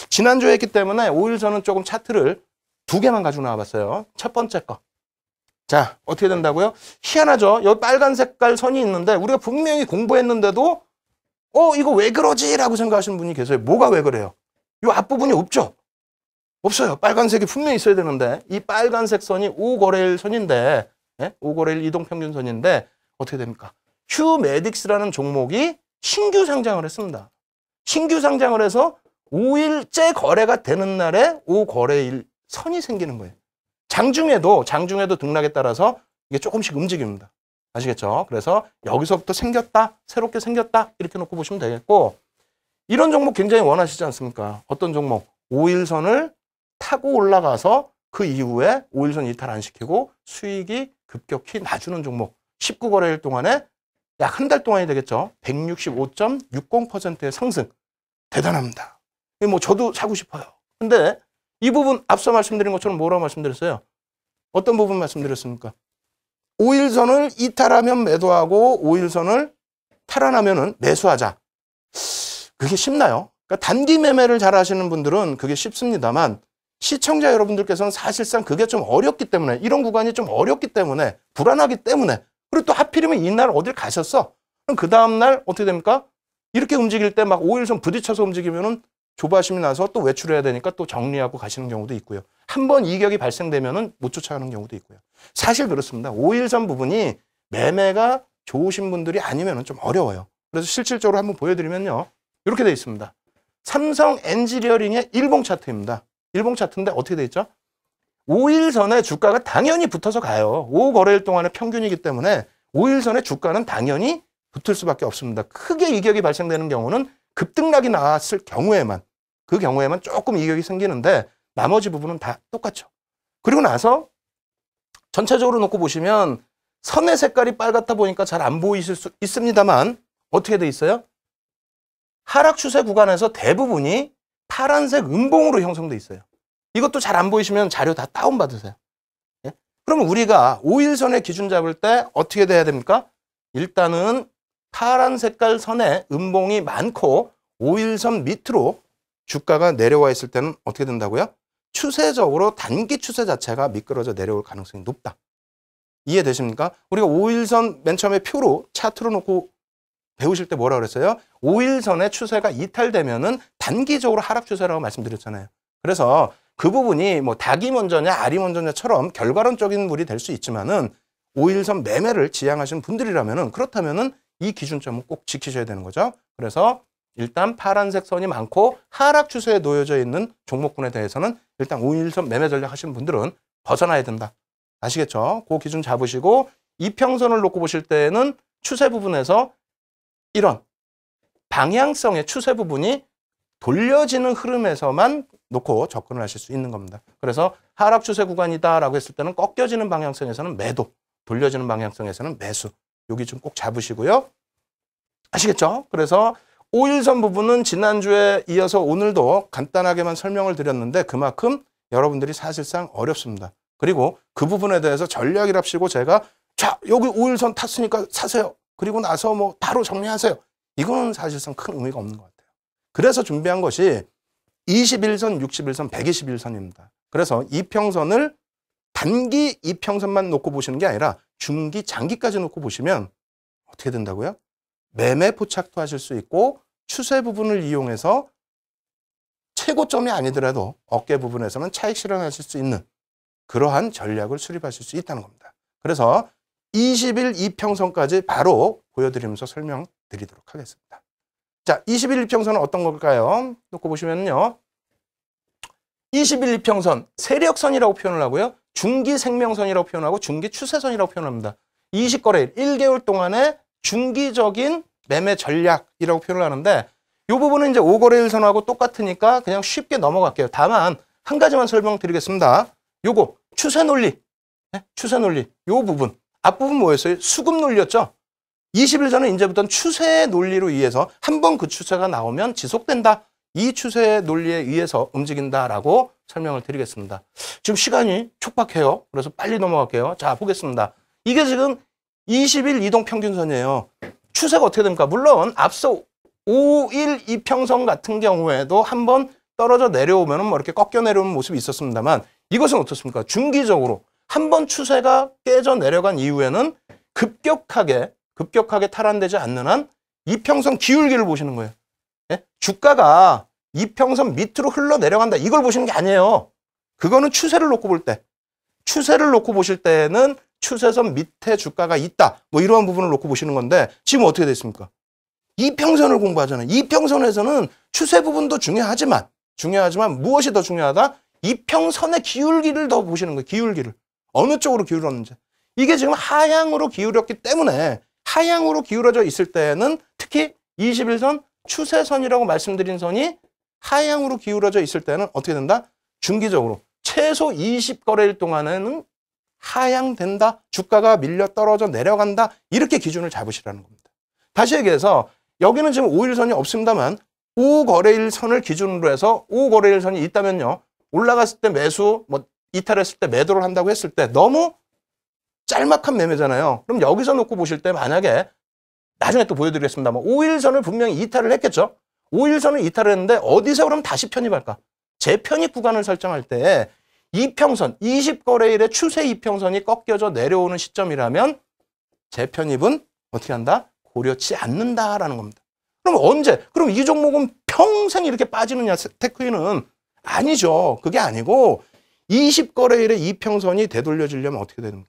지난주에 했기 때문에 5일선은 조금 차트를 2개만 가지고 나와봤어요. 첫 번째 거. 자, 어떻게 된다고요? 희한하죠? 여기 빨간 색깔 선이 있는데 우리가 분명히 공부했는데도 이거 왜 그러지? 라고 생각하시는 분이 계세요. 뭐가 왜 그래요? 이 앞부분이 없죠? 없어요. 빨간색이 분명히 있어야 되는데 이 빨간색 선이 5거래일 선인데 5거래일 이동평균선인데 어떻게 됩니까? 휴메딕스라는 종목이 신규 상장을 했습니다. 신규 상장을 해서 5일째 거래가 되는 날에 5거래일 선이 생기는 거예요. 장중에도 등락에 따라서 이게 조금씩 움직입니다. 아시겠죠? 그래서 여기서부터 생겼다, 새롭게 생겼다 이렇게 놓고 보시면 되겠고 이런 종목 굉장히 원하시지 않습니까? 어떤 종목? 5일선을 타고 올라가서 그 이후에 5일선 이탈 안 시키고 수익이 급격히 낮추는 종목 19거래일 동안에 약 한 달 동안이 되겠죠. 165.60%의 상승. 대단합니다. 뭐 저도 사고 싶어요. 근데 이 부분 앞서 말씀드린 것처럼 뭐라고 말씀드렸어요? 어떤 부분 말씀드렸습니까? 5일선을 이탈하면 매도하고 5일선을 탈환하면은 매수하자. 그게 쉽나요? 그러니까 단기 매매를 잘 하시는 분들은 그게 쉽습니다만 시청자 여러분들께서는 사실상 그게 좀 어렵기 때문에 이런 구간이 좀 어렵기 때문에 불안하기 때문에 그리고 또 하필이면 이날 어딜 가셨어? 그럼 그 다음날 어떻게 됩니까? 이렇게 움직일 때 막 5일선 부딪혀서 움직이면은 조바심이 나서 또 외출해야 되니까 또 정리하고 가시는 경우도 있고요. 한번 이격이 발생되면은 못 쫓아가는 경우도 있고요. 사실 그렇습니다. 5일선 부분이 매매가 좋으신 분들이 아니면은 좀 어려워요. 그래서 실질적으로 한번 보여드리면요. 이렇게 돼 있습니다. 삼성 엔지니어링의 일봉 차트입니다. 일봉 차트인데 어떻게 돼 있죠? 5일선에 주가가 당연히 붙어서 가요. 5거래일 동안의 평균이기 때문에 5일선에 주가는 당연히 붙을 수밖에 없습니다. 크게 이격이 발생되는 경우는 급등락이 나왔을 경우에만 그 경우에만 조금 이격이 생기는데 나머지 부분은 다 똑같죠. 그리고 나서 전체적으로 놓고 보시면 선의 색깔이 빨갛다 보니까 잘 안 보이실 수 있습니다만 어떻게 돼 있어요? 하락 추세 구간에서 대부분이 파란색 음봉으로 형성돼 있어요. 이것도 잘 안 보이시면 자료 다 다운받으세요. 예? 그러면 우리가 5일선의 기준 잡을 때 어떻게 돼야 됩니까? 일단은 파란 색깔 선에 음봉이 많고 5일선 밑으로 주가가 내려와 있을 때는 어떻게 된다고요? 추세적으로 단기 추세 자체가 미끄러져 내려올 가능성이 높다. 이해되십니까? 우리가 5일선 맨 처음에 표로 차트로 놓고 배우실 때 뭐라 그랬어요? 5일선의 추세가 이탈되면은 단기적으로 하락 추세라고 말씀드렸잖아요. 그래서 그 부분이 뭐 닭이 먼저냐 알이 먼저냐처럼 결과론적인 물이 될 수 있지만은 5일선 매매를 지향하시는 분들이라면은 그렇다면은 이 기준점은 꼭 지키셔야 되는 거죠. 그래서 일단 파란색 선이 많고 하락 추세에 놓여져 있는 종목군에 대해서는 일단 5일선 매매 전략 하시는 분들은 벗어나야 된다. 아시겠죠? 그 기준 잡으시고 이평선을 놓고 보실 때는 추세 부분에서 이런 방향성의 추세 부분이 돌려지는 흐름에서만 놓고 접근을 하실 수 있는 겁니다. 그래서 하락 추세 구간이다라고 했을 때는 꺾여지는 방향성에서는 매도, 돌려지는 방향성에서는 매수. 요 기준 꼭 잡으시고요. 아시겠죠? 그래서 5일선 부분은 지난주에 이어서 오늘도 간단하게만 설명을 드렸는데 그만큼 여러분들이 사실상 어렵습니다. 그리고 그 부분에 대해서 전략이랍시고 제가 자 여기 5일선 탔으니까 사세요. 그리고 나서 뭐 바로 정리하세요. 이거는 사실상 큰 의미가 없는 것 같아요. 그래서 준비한 것이 21선, 61선, 121선입니다. 그래서 이평선을 단기 이평선만 놓고 보시는 게 아니라 중기, 장기까지 놓고 보시면 어떻게 된다고요? 매매 포착도 하실 수 있고 추세 부분을 이용해서 최고점이 아니더라도 어깨 부분에서는 차익 실현하실 수 있는 그러한 전략을 수립하실 수 있다는 겁니다. 그래서 20일 이평선까지 바로 보여드리면서 설명드리도록 하겠습니다. 자, 20일 이평선은 어떤 걸까요? 놓고 보시면요. 20일 이평선, 세력선이라고 표현을 하고요. 중기생명선이라고 표현하고 중기추세선이라고 표현합니다. 20거래일, 1개월 동안의 중기적인 매매 전략이라고 표현을 하는데 이 부분은 이제 5거래일선하고 똑같으니까 그냥 쉽게 넘어갈게요. 다만 한 가지만 설명드리겠습니다. 요거 추세 논리, 추세 논리 요 부분, 앞부분 뭐였어요? 수급 논리였죠. 20일 전에 이제부터는 추세 논리로 의해서 한번 그 추세가 나오면 지속된다. 이 추세 논리에 의해서 움직인다라고 설명을 드리겠습니다. 지금 시간이 촉박해요. 그래서 빨리 넘어갈게요. 자, 보겠습니다. 이게 지금 20일 이동평균선이에요. 추세가 어떻게 됩니까? 물론 앞서 5일 이평선 같은 경우에도 한번 떨어져 내려오면 뭐 이렇게 꺾여 내려오는 모습이 있었습니다만 이것은 어떻습니까? 중기적으로 한번 추세가 깨져 내려간 이후에는 급격하게 탈환되지 않는 한 이평선 기울기를 보시는 거예요. 예? 주가가 이평선 밑으로 흘러 내려간다. 이걸 보시는 게 아니에요. 그거는 추세를 놓고 볼 때. 추세를 놓고 보실 때는 추세선 밑에 주가가 있다. 뭐 이러한 부분을 놓고 보시는 건데 지금 어떻게 됐습니까? 이평선을 공부하잖아요. 이평선에서는 추세 부분도 중요하지만 무엇이 더 중요하다? 이평선의 기울기를 더 보시는 거예요. 기울기를. 어느 쪽으로 기울었는지. 이게 지금 하향으로 기울였기 때문에 하향으로 기울어져 있을 때는 특히 21선 추세선이라고 말씀드린 선이 하향으로 기울어져 있을 때는 어떻게 된다? 중기적으로 최소 20거래일 동안에는 하향된다. 주가가 밀려 떨어져 내려간다. 이렇게 기준을 잡으시라는 겁니다. 다시 얘기해서 여기는 지금 5일선이 없습니다만 5거래일 선을 기준으로 해서 5거래일 선이 있다면요. 올라갔을 때 매수, 뭐 이탈했을 때 매도를 한다고 했을 때 너무 짤막한 매매잖아요. 그럼 여기서 놓고 보실 때 만약에 나중에 또 보여드리겠습니다만 5일선을 분명히 이탈을 했겠죠. 5일선을 이탈을 했는데 어디서 그럼 다시 편입할까? 재편입 구간을 설정할 때 이평선, 20거래일의 추세 이평선이 꺾여져 내려오는 시점이라면 재편입은 어떻게 한다? 고려치 않는다라는 겁니다. 그럼 언제? 그럼 이 종목은 평생 이렇게 빠지느냐? 테크인은 아니죠. 그게 아니고 20거래일의 이평선이 되돌려지려면 어떻게 되는가?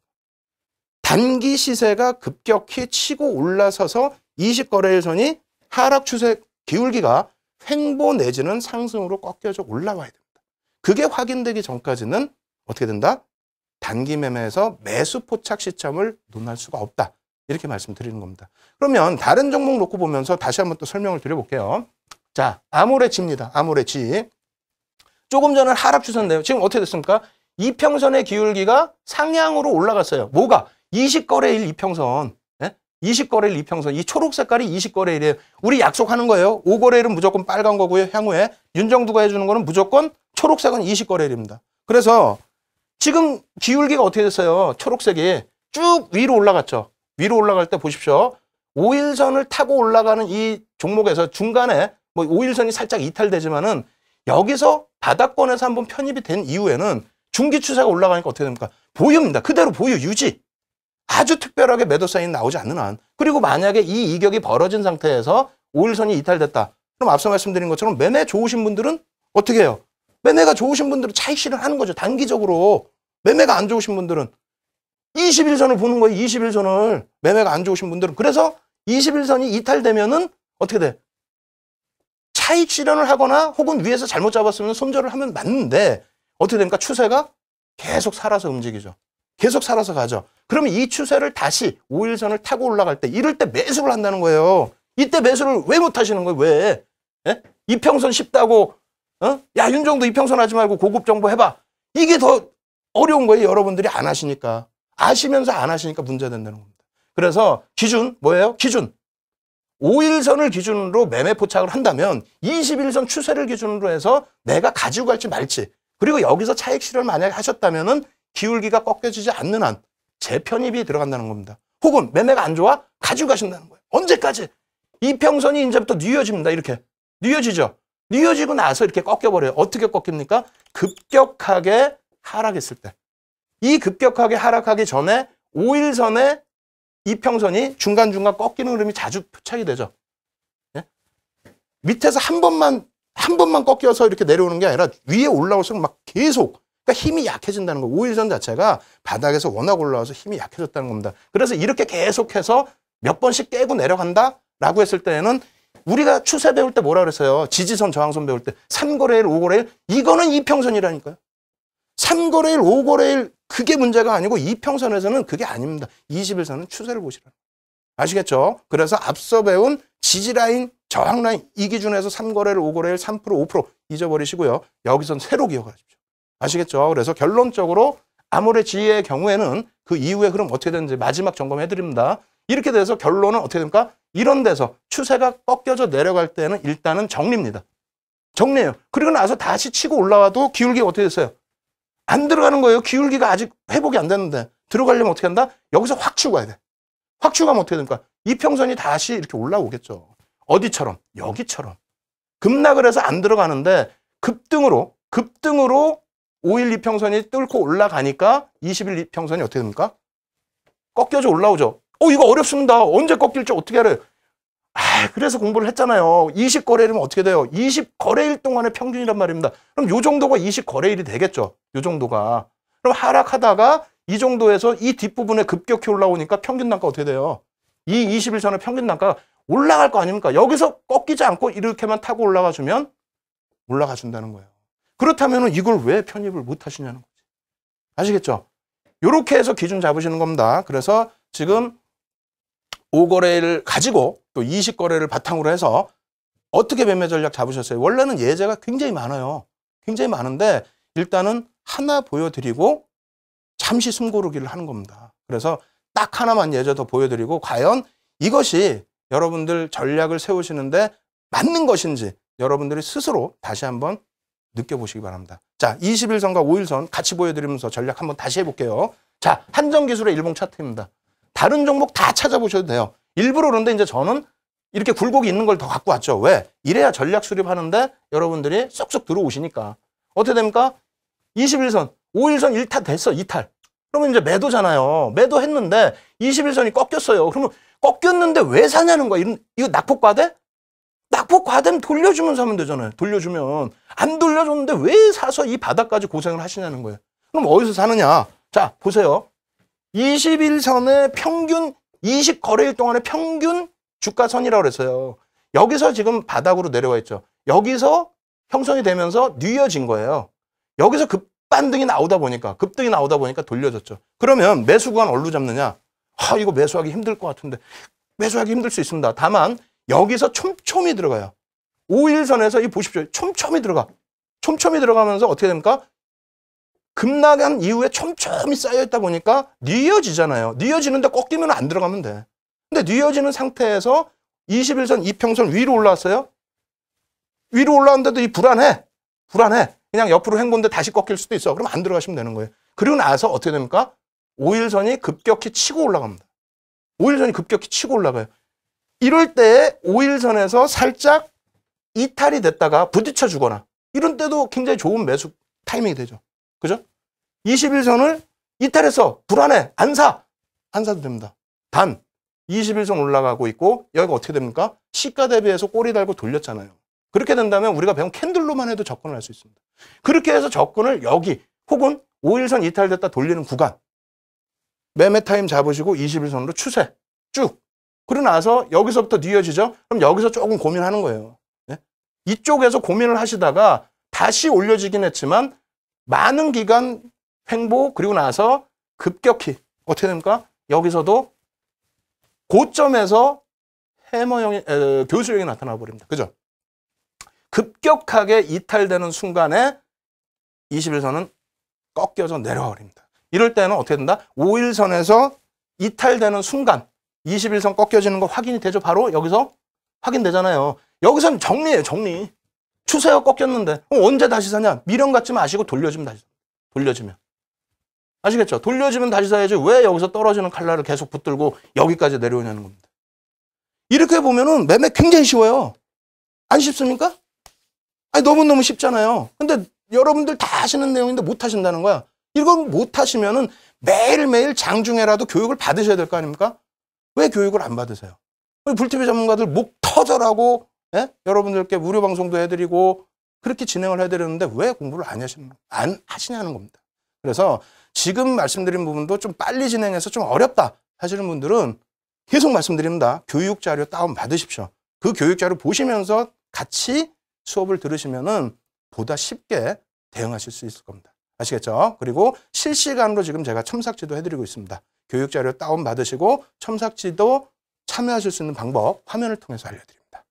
단기 시세가 급격히 치고 올라서서 20거래일 선이 하락 추세 기울기가 횡보 내지는 상승으로 꺾여져 올라와야 됩니다. 그게 확인되기 전까지는 어떻게 된다? 단기 매매에서 매수 포착 시점을 논할 수가 없다. 이렇게 말씀드리는 겁니다. 그러면 다른 종목 놓고 보면서 다시 한번 또 설명을 드려볼게요. 자, 아모레지입니다. 아모레지. 조금 전에 하락 추세인데요. 지금 어떻게 됐습니까? 이평선의 기울기가 상향으로 올라갔어요. 뭐가? 20거래일 이평선. 20거래일 이평선. 이 초록 색깔이 20거래일이에요. 우리 약속하는 거예요. 5거래일은 무조건 빨간 거고요. 향후에 윤정두가 해주는 거는 무조건 초록색은 20거래일입니다. 그래서 지금 기울기가 어떻게 됐어요? 초록색이 쭉 위로 올라갔죠. 위로 올라갈 때 보십시오. 5일선을 타고 올라가는 이 종목에서 중간에 뭐 5일선이 살짝 이탈되지만은 여기서 바닥권에서 한번 편입이 된 이후에는 중기 추세가 올라가니까 어떻게 됩니까? 보유입니다. 그대로 보유 유지. 아주 특별하게 매도 사인 나오지 않는 한. 그리고 만약에 이 이격이 벌어진 상태에서 5일선이 이탈됐다. 그럼 앞서 말씀드린 것처럼 매매 좋으신 분들은 어떻게 해요? 매매가 좋으신 분들은 차익 실현하는 거죠. 단기적으로. 매매가 안 좋으신 분들은 21선을 보는 거예요. 21선을. 매매가 안 좋으신 분들은. 그래서 21선이 이탈되면은 어떻게 돼? 차익 실현을 하거나 혹은 위에서 잘못 잡았으면 손절을 하면 맞는데 어떻게 됩니까? 추세가 계속 살아서 움직이죠. 계속 살아서 가죠. 그러면 이 추세를 다시 5일선을 타고 올라갈 때 이럴 때 매수를 한다는 거예요. 이때 매수를 왜 못 하시는 거예요? 왜? 예? 이평선 쉽다고 야 윤정도 이평선 하지 말고 고급 정보 해봐. 이게 더 어려운 거예요. 여러분들이 안 하시니까. 아시면서 안 하시니까 문제가 된다는 겁니다. 그래서 기준 뭐예요? 기준. 5일선을 기준으로 매매 포착을 한다면 21선 추세를 기준으로 해서 내가 가지고 갈지 말지. 그리고 여기서 차익 실현을 만약에 하셨다면은 기울기가 꺾여지지 않는 한 재편입이 들어간다는 겁니다. 혹은 매매가 안 좋아? 가지고 가신다는 거예요. 언제까지? 이평선이 이제부터 뉘어집니다. 이렇게. 뉘어지죠? 뉘어지고 나서 이렇게 꺾여버려요. 어떻게 꺾입니까? 급격하게 하락했을 때. 이 급격하게 하락하기 전에 5일선의 이평선이 중간중간 꺾이는 흐름이 자주 포착이 되죠. 예? 밑에서 한 번만 꺾여서 이렇게 내려오는 게 아니라 위에 올라올수록 막 계속 그러니까 힘이 약해진다는 거. 5일선 자체가 바닥에서 워낙 올라와서 힘이 약해졌다는 겁니다. 그래서 이렇게 계속해서 몇 번씩 깨고 내려간다라고 했을 때에는 우리가 추세 배울 때 뭐라 그랬어요? 지지선, 저항선 배울 때 3거래일, 5거래일 이거는 이평선이라니까요. 3거래일, 5거래일 그게 문제가 아니고 이평선에서는 그게 아닙니다. 21선은 추세를 보시라는 아시겠죠? 그래서 앞서 배운 지지라인, 저항라인 이 기준에서 3거래일, 5거래일, 3%, 5% 잊어버리시고요. 여기선 새로 기억하십시오. 아시겠죠? 그래서 결론적으로 아모레 지혜의 경우에는 그 이후에 그럼 어떻게 되는지 마지막 점검해 드립니다. 이렇게 돼서 결론은 어떻게 됩니까? 이런 데서 추세가 꺾여져 내려갈 때는 일단은 정리입니다. 정리해요. 그리고 나서 다시 치고 올라와도 기울기가 어떻게 됐어요? 안 들어가는 거예요. 기울기가 아직 회복이 안 됐는데 들어가려면 어떻게 한다? 여기서 확 치고 가야 돼. 확 치고 가면 어떻게 됩니까? 이평선이 다시 이렇게 올라오겠죠. 어디처럼? 여기처럼. 급락을 해서 안 들어가는데 급등으로 5일 이평선이 뚫고 올라가니까 20일 이평선이 어떻게 됩니까? 꺾여져 올라오죠. 이거 어렵습니다. 언제 꺾일지 어떻게 알아요? 그래서 공부를 했잖아요. 20거래일이면 어떻게 돼요? 20거래일 동안의 평균이란 말입니다. 그럼 요 정도가 20거래일이 되겠죠. 요 정도가. 그럼 하락하다가 이 정도에서 이 뒷부분에 급격히 올라오니까 평균 단가 어떻게 돼요? 이 21선의 평균 단가가 올라갈 거 아닙니까? 여기서 꺾이지 않고 이렇게만 타고 올라가 주면 올라가 준다는 거예요. 그렇다면 이걸 왜 편입을 못 하시냐는 거지. 아시겠죠? 요렇게 해서 기준 잡으시는 겁니다. 그래서 지금 5거래를 가지고 또 20거래를 바탕으로 해서 어떻게 매매 전략 잡으셨어요? 원래는 예제가 굉장히 많아요. 굉장히 많은데 일단은 하나 보여드리고 잠시 숨 고르기를 하는 겁니다. 그래서 딱 하나만 예제 더 보여드리고 과연 이것이 여러분들 전략을 세우시는데 맞는 것인지 여러분들이 스스로 다시 한번 느껴보시기 바랍니다. 자, 21선과 5일선 같이 보여드리면서 전략 한번 다시 해볼게요. 자, 한정기술의 일봉 차트입니다. 다른 종목 다 찾아보셔도 돼요. 일부러 그런데 이제 저는 이렇게 굴곡이 있는 걸 더 갖고 왔죠. 왜? 이래야 전략 수립하는데 여러분들이 쏙쏙 들어오시니까. 어떻게 됩니까? 21선, 5일선 1타 됐어, 2탈. 그러면 이제 매도잖아요. 매도했는데 21선이 꺾였어요. 그러면 꺾였는데 왜 사냐는 거야. 이거 낙폭과대? 낙폭과대면 돌려주면 사면 되잖아요. 돌려주면. 안 돌려줬는데 왜 사서 이 바닥까지 고생을 하시냐는 거예요. 그럼 어디서 사느냐? 자, 보세요. 21선의 평균 20거래일 동안의 평균 주가선이라고 그랬어요. 여기서 지금 바닥으로 내려와 있죠. 여기서 형성이 되면서 뉘어진 거예요. 여기서 급등이 나오다 보니까 돌려졌죠. 그러면 매수 구간 어디로 잡느냐? 이거 매수하기 힘들 것 같은데. 매수하기 힘들 수 있습니다. 다만 여기서 촘촘히 들어가요. 5일선에서 이 보십시오. 촘촘히 들어가. 촘촘히 들어가면서 어떻게 됩니까? 급락한 이후에 촘촘히 쌓여있다 보니까 뉘어지잖아요. 뉘어지는데 꺾이면 안 들어가면 돼. 근데 뉘어지는 상태에서 21선 이평선 위로 올라왔어요. 위로 올라왔는데도 이 불안해. 그냥 옆으로 헹군데 다시 꺾일 수도 있어. 그럼 안 들어가시면 되는 거예요. 그리고 나서 어떻게 됩니까? 5일선이 급격히 치고 올라갑니다. 5일선이 급격히 치고 올라가요. 이럴 때 5일선에서 살짝 이탈이 됐다가 부딪혀 주거나 이런 때도 굉장히 좋은 매수 타이밍이 되죠. 그죠? 21선을 이탈해서 불안해. 안 사도 됩니다. 단 21선 올라가고 있고 여기가 어떻게 됩니까? 시가 대비해서 꼬리 달고 돌렸잖아요. 그렇게 된다면 우리가 배운 캔들로만 해도 접근을 할 수 있습니다. 그렇게 해서 접근을 여기 혹은 5일선 이탈됐다 돌리는 구간 매매 타임 잡으시고 21선으로 추세 쭉 그러고 나서 여기서부터 뉘어지죠? 그럼 여기서 조금 고민하는 거예요. 네? 이쪽에서 고민을 하시다가 다시 올려지긴 했지만 많은 기간 횡보 그리고 나서 급격히 어떻게 됩니까? 여기서도 고점에서 해머형이 교수형이 나타나 버립니다. 그죠? 급격하게 이탈되는 순간에 21선은 꺾여서 내려와 버립니다. 이럴 때는 어떻게 된다? 5일선에서 이탈되는 순간 21선 꺾여지는 거 확인이 되죠? 바로 여기서 확인되잖아요. 여기서는 정리예요. 정리. 추세가 꺾였는데 언제 다시 사냐? 미련 갖지 마시고 돌려주면 다시 삽니다. 돌려주면. 아시겠죠? 돌려주면 다시 사야지 왜 여기서 떨어지는 칼날을 계속 붙들고 여기까지 내려오냐는 겁니다. 이렇게 보면은 매매 굉장히 쉬워요. 안 쉽습니까? 아니 너무너무 쉽잖아요. 근데 여러분들 다 하시는 내용인데 못 하신다는 거야. 이건 못 하시면은 매일매일 장중에라도 교육을 받으셔야 될 거 아닙니까? 왜 교육을 안 받으세요? 불TV 전문가들 목 터져라고 예? 여러분들께 무료 방송도 해드리고 그렇게 진행을 해드렸는데 왜 공부를 안 하시냐는 겁니다. 그래서 지금 말씀드린 부분도 좀 빨리 진행해서 좀 어렵다 하시는 분들은 계속 말씀드립니다. 교육자료 다운 받으십시오. 그 교육자료 보시면서 같이 수업을 들으시면은 보다 쉽게 대응하실 수 있을 겁니다. 아시겠죠? 그리고 실시간으로 지금 제가 첨삭지도 해드리고 있습니다. 교육자료 다운 받으시고 첨삭지도 참여하실 수 있는 방법 화면을 통해서 알려드립니다.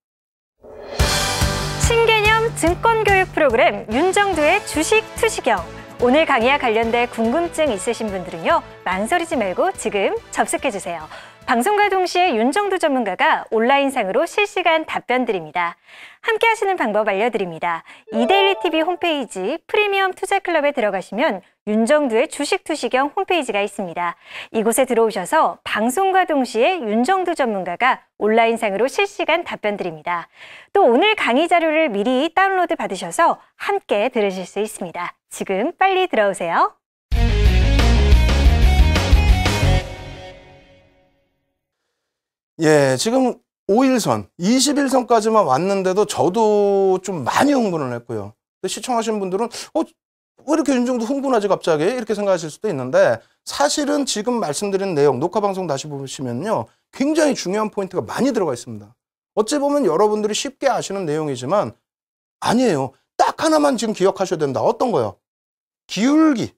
신개념 증권교육 프로그램 윤정두의 주식 투시경. 오늘 강의와 관련된 궁금증 있으신 분들은요, 망설이지 말고 지금 접속해주세요. 방송과 동시에 윤정두 전문가가 온라인상으로 실시간 답변 드립니다. 함께 하시는 방법 알려드립니다. 이데일리TV 홈페이지 프리미엄 투자클럽에 들어가시면 윤정두의 주식 투시경 홈페이지가 있습니다. 이곳에 들어오셔서 방송과 동시에 윤정두 전문가가 온라인상으로 실시간 답변 드립니다. 또 오늘 강의 자료를 미리 다운로드 받으셔서 함께 들으실 수 있습니다. 지금 빨리 들어오세요. 예, 지금 5일선, 20일선까지만 왔는데도 저도 좀 많이 흥분을 했고요. 시청하시는 분들은 왜 이렇게 윤정두 흥분하지 갑자기? 이렇게 생각하실 수도 있는데 사실은 지금 말씀드린 내용, 녹화방송 다시 보시면요. 굉장히 중요한 포인트가 많이 들어가 있습니다. 어찌 보면 여러분들이 쉽게 아시는 내용이지만 아니에요. 딱 하나만 지금 기억하셔야 된다. 어떤 거요? 기울기.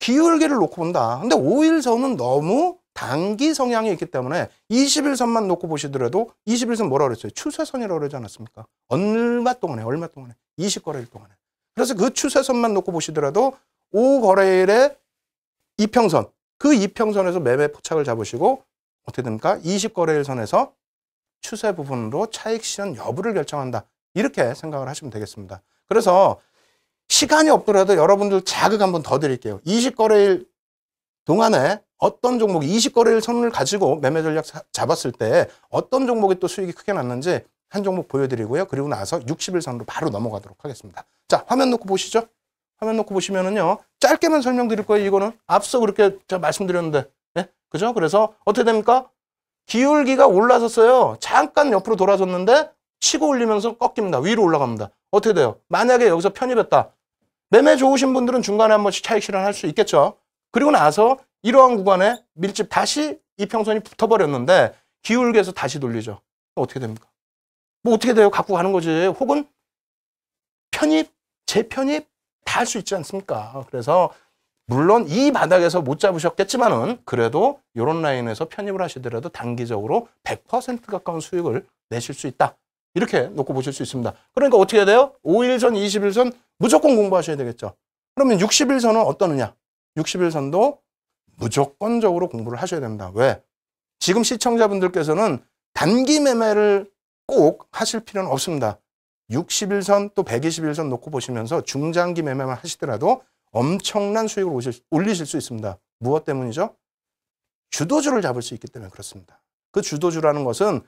기울기를 놓고 본다. 근데 5일선은 너무 단기 성향이 있기 때문에 21선만 놓고 보시더라도 21선 뭐라 그랬어요? 추세선이라고 그러지 않았습니까? 얼마 동안에 20거래일 동안에. 그래서 그 추세선만 놓고 보시더라도 5거래일의 이평선, 그 이평선에서 매매 포착을 잡으시고 어떻게 됩니까? 20거래일 선에서 추세 부분으로 차익 실현 여부를 결정한다. 이렇게 생각을 하시면 되겠습니다. 그래서 시간이 없더라도 여러분들 자극 한번 더 드릴게요. 20거래일 동안에 어떤 종목이 20거래일 선을 가지고 매매 전략 잡았을 때 어떤 종목이 또 수익이 크게 났는지 한 종목 보여드리고요. 그리고 나서 60일선으로 바로 넘어가도록 하겠습니다. 자, 화면 놓고 보시죠. 화면 놓고 보시면은요. 짧게만 설명드릴 거예요. 이거는 앞서 그렇게 제가 말씀드렸는데. 네? 그죠? 그래서 어떻게 됩니까? 기울기가 올라섰어요. 잠깐 옆으로 돌아섰는데 치고 올리면서 꺾입니다. 위로 올라갑니다. 어떻게 돼요? 만약에 여기서 편입했다. 매매 좋으신 분들은 중간에 한 번씩 차익 실현할 수 있겠죠. 그리고 나서 이러한 구간에 밀집 다시 이평선이 붙어버렸는데 기울기에서 다시 돌리죠. 어떻게 됩니까? 뭐 어떻게 돼요? 갖고 가는 거지. 혹은 편입, 재편입 다 할 수 있지 않습니까? 그래서 물론 이 바닥에서 못 잡으셨겠지만은 그래도 이런 라인에서 편입을 하시더라도 단기적으로 100% 가까운 수익을 내실 수 있다. 이렇게 놓고 보실 수 있습니다. 그러니까 어떻게 해야 돼요? 5일선, 20일선 무조건 공부하셔야 되겠죠. 그러면 60일선은 어떠느냐? 60일선도 무조건적으로 공부를 하셔야 됩니다. 왜? 지금 시청자분들께서는 단기 매매를 꼭 하실 필요는 없습니다. 60일선 또 120일선 놓고 보시면서 중장기 매매만 하시더라도 엄청난 수익을 올리실 수 있습니다. 무엇 때문이죠? 주도주를 잡을 수 있기 때문에 그렇습니다. 그 주도주라는 것은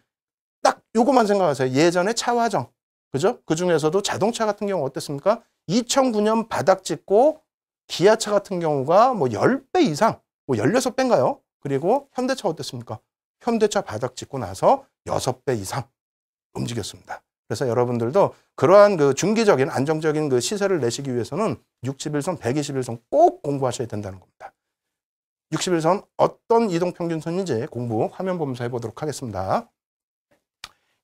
딱 요것만 생각하세요. 예전에 차화정, 그죠? 그 중에서도 자동차 같은 경우 어땠습니까? 2009년 바닥 찍고 기아차 같은 경우가 뭐 10배 이상, 뭐 16배인가요? 그리고 현대차 어땠습니까? 현대차 바닥 찍고 나서 6배 이상 움직였습니다. 그래서 여러분들도 그러한 그 중기적인 안정적인 그 시세를 내시기 위해서는 60일선, 120일선 꼭 공부하셔야 된다는 겁니다. 60일선 어떤 이동평균선인지 공부 화면 보면서 해보도록 하겠습니다.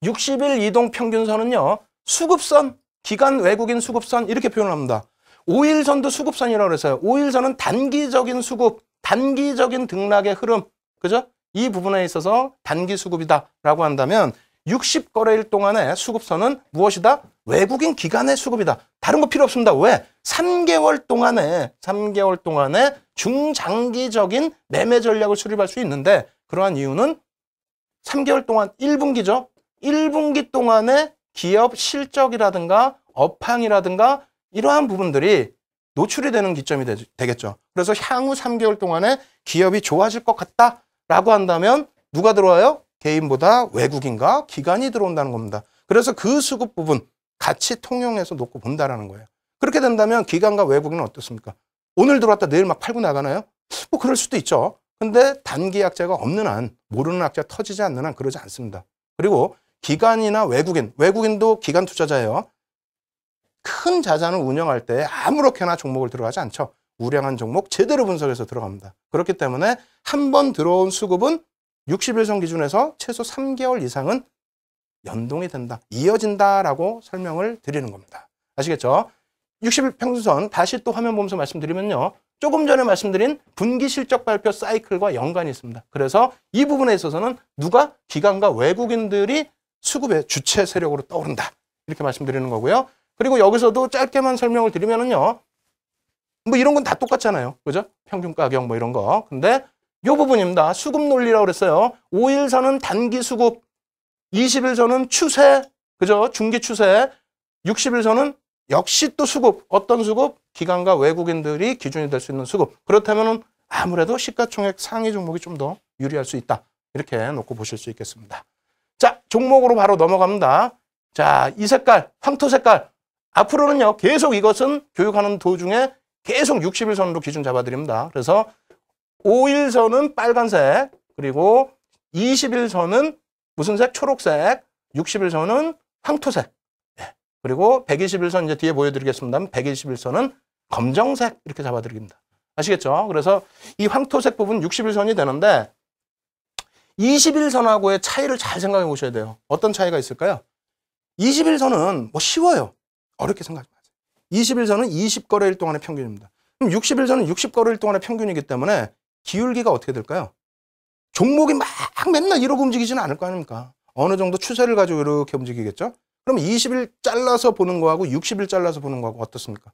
60일 이동평균선은요. 수급선, 기간 외국인 수급선 이렇게 표현을 합니다. 5일선도 수급선이라고 그랬어요. 5일선은 단기적인 수급, 단기적인 등락의 흐름, 그죠? 이 부분에 있어서 단기 수급이다라고 한다면 60거래일 동안의 수급선은 무엇이다? 외국인 기관의 수급이다. 다른 거 필요 없습니다. 왜? 3개월 동안에 중장기적인 매매 전략을 수립할 수 있는데 그러한 이유는 3개월 동안 1분기죠. 1분기 동안에 기업 실적이라든가 업황이라든가 이러한 부분들이 노출이 되는 기점이 되겠죠. 그래서 향후 3개월 동안에 기업이 좋아질 것 같다라고 한다면 누가 들어와요? 개인보다 외국인과 기관이 들어온다는 겁니다. 그래서 그 수급 부분 같이 통용해서 놓고 본다라는 거예요. 그렇게 된다면 기관과 외국인은 어떻습니까? 오늘 들어왔다 내일 막 팔고 나가나요? 뭐 그럴 수도 있죠. 근데 단기 약자가 없는 한, 모르는 약자 터지지 않는 한 그러지 않습니다. 그리고 기관이나 외국인도 기관 투자자예요. 큰 자산을 운영할 때 아무렇게나 종목을 들어가지 않죠. 우량한 종목 제대로 분석해서 들어갑니다. 그렇기 때문에 한 번 들어온 수급은 60일선 기준에서 최소 3개월 이상은 연동이 된다, 이어진다라고 설명을 드리는 겁니다. 아시겠죠? 60일 평균선 다시 또 화면 보면서 말씀드리면요. 조금 전에 말씀드린 분기 실적 발표 사이클과 연관이 있습니다. 그래서 이 부분에 있어서는 누가? 기관과 외국인들이 수급의 주체 세력으로 떠오른다. 이렇게 말씀드리는 거고요. 그리고 여기서도 짧게만 설명을 드리면은요. 뭐 이런 건 다 똑같잖아요. 그죠? 평균 가격 뭐 이런 거. 근데 이 부분입니다. 수급 논리라고 그랬어요. 5일선은 단기 수급, 20일선은 추세, 그죠? 중기 추세, 60일선은 역시 또 수급. 어떤 수급? 기관과 외국인들이 기준이 될 수 있는 수급. 그렇다면은 아무래도 시가총액 상위 종목이 좀 더 유리할 수 있다. 이렇게 놓고 보실 수 있겠습니다. 자, 종목으로 바로 넘어갑니다. 자, 이 색깔, 황토 색깔. 앞으로는요, 계속 이것은 교육하는 도중에 계속 60일선으로 기준 잡아드립니다. 그래서 5일선은 빨간색, 그리고 20일선은 무슨 색? 초록색, 60일선은 황토색, 그리고 120일선 이제 뒤에 보여드리겠습니다. 120일선은 검정색 이렇게 잡아드립니다. 아시겠죠? 그래서 이 황토색 부분 60일선이 되는데 20일선하고의 차이를 잘 생각해 보셔야 돼요. 어떤 차이가 있을까요? 20일선은 뭐 쉬워요. 어렵게 생각하지 마세요. 20일선은 20거래일 동안의 평균입니다. 그럼 60일선은 60거래일 동안의 평균이기 때문에 기울기가 어떻게 될까요? 종목이 막 맨날 이러고 움직이지는 않을 거 아닙니까? 어느 정도 추세를 가지고 이렇게 움직이겠죠? 그럼 20일 잘라서 보는 거하고 60일 잘라서 보는 거하고 어떻습니까?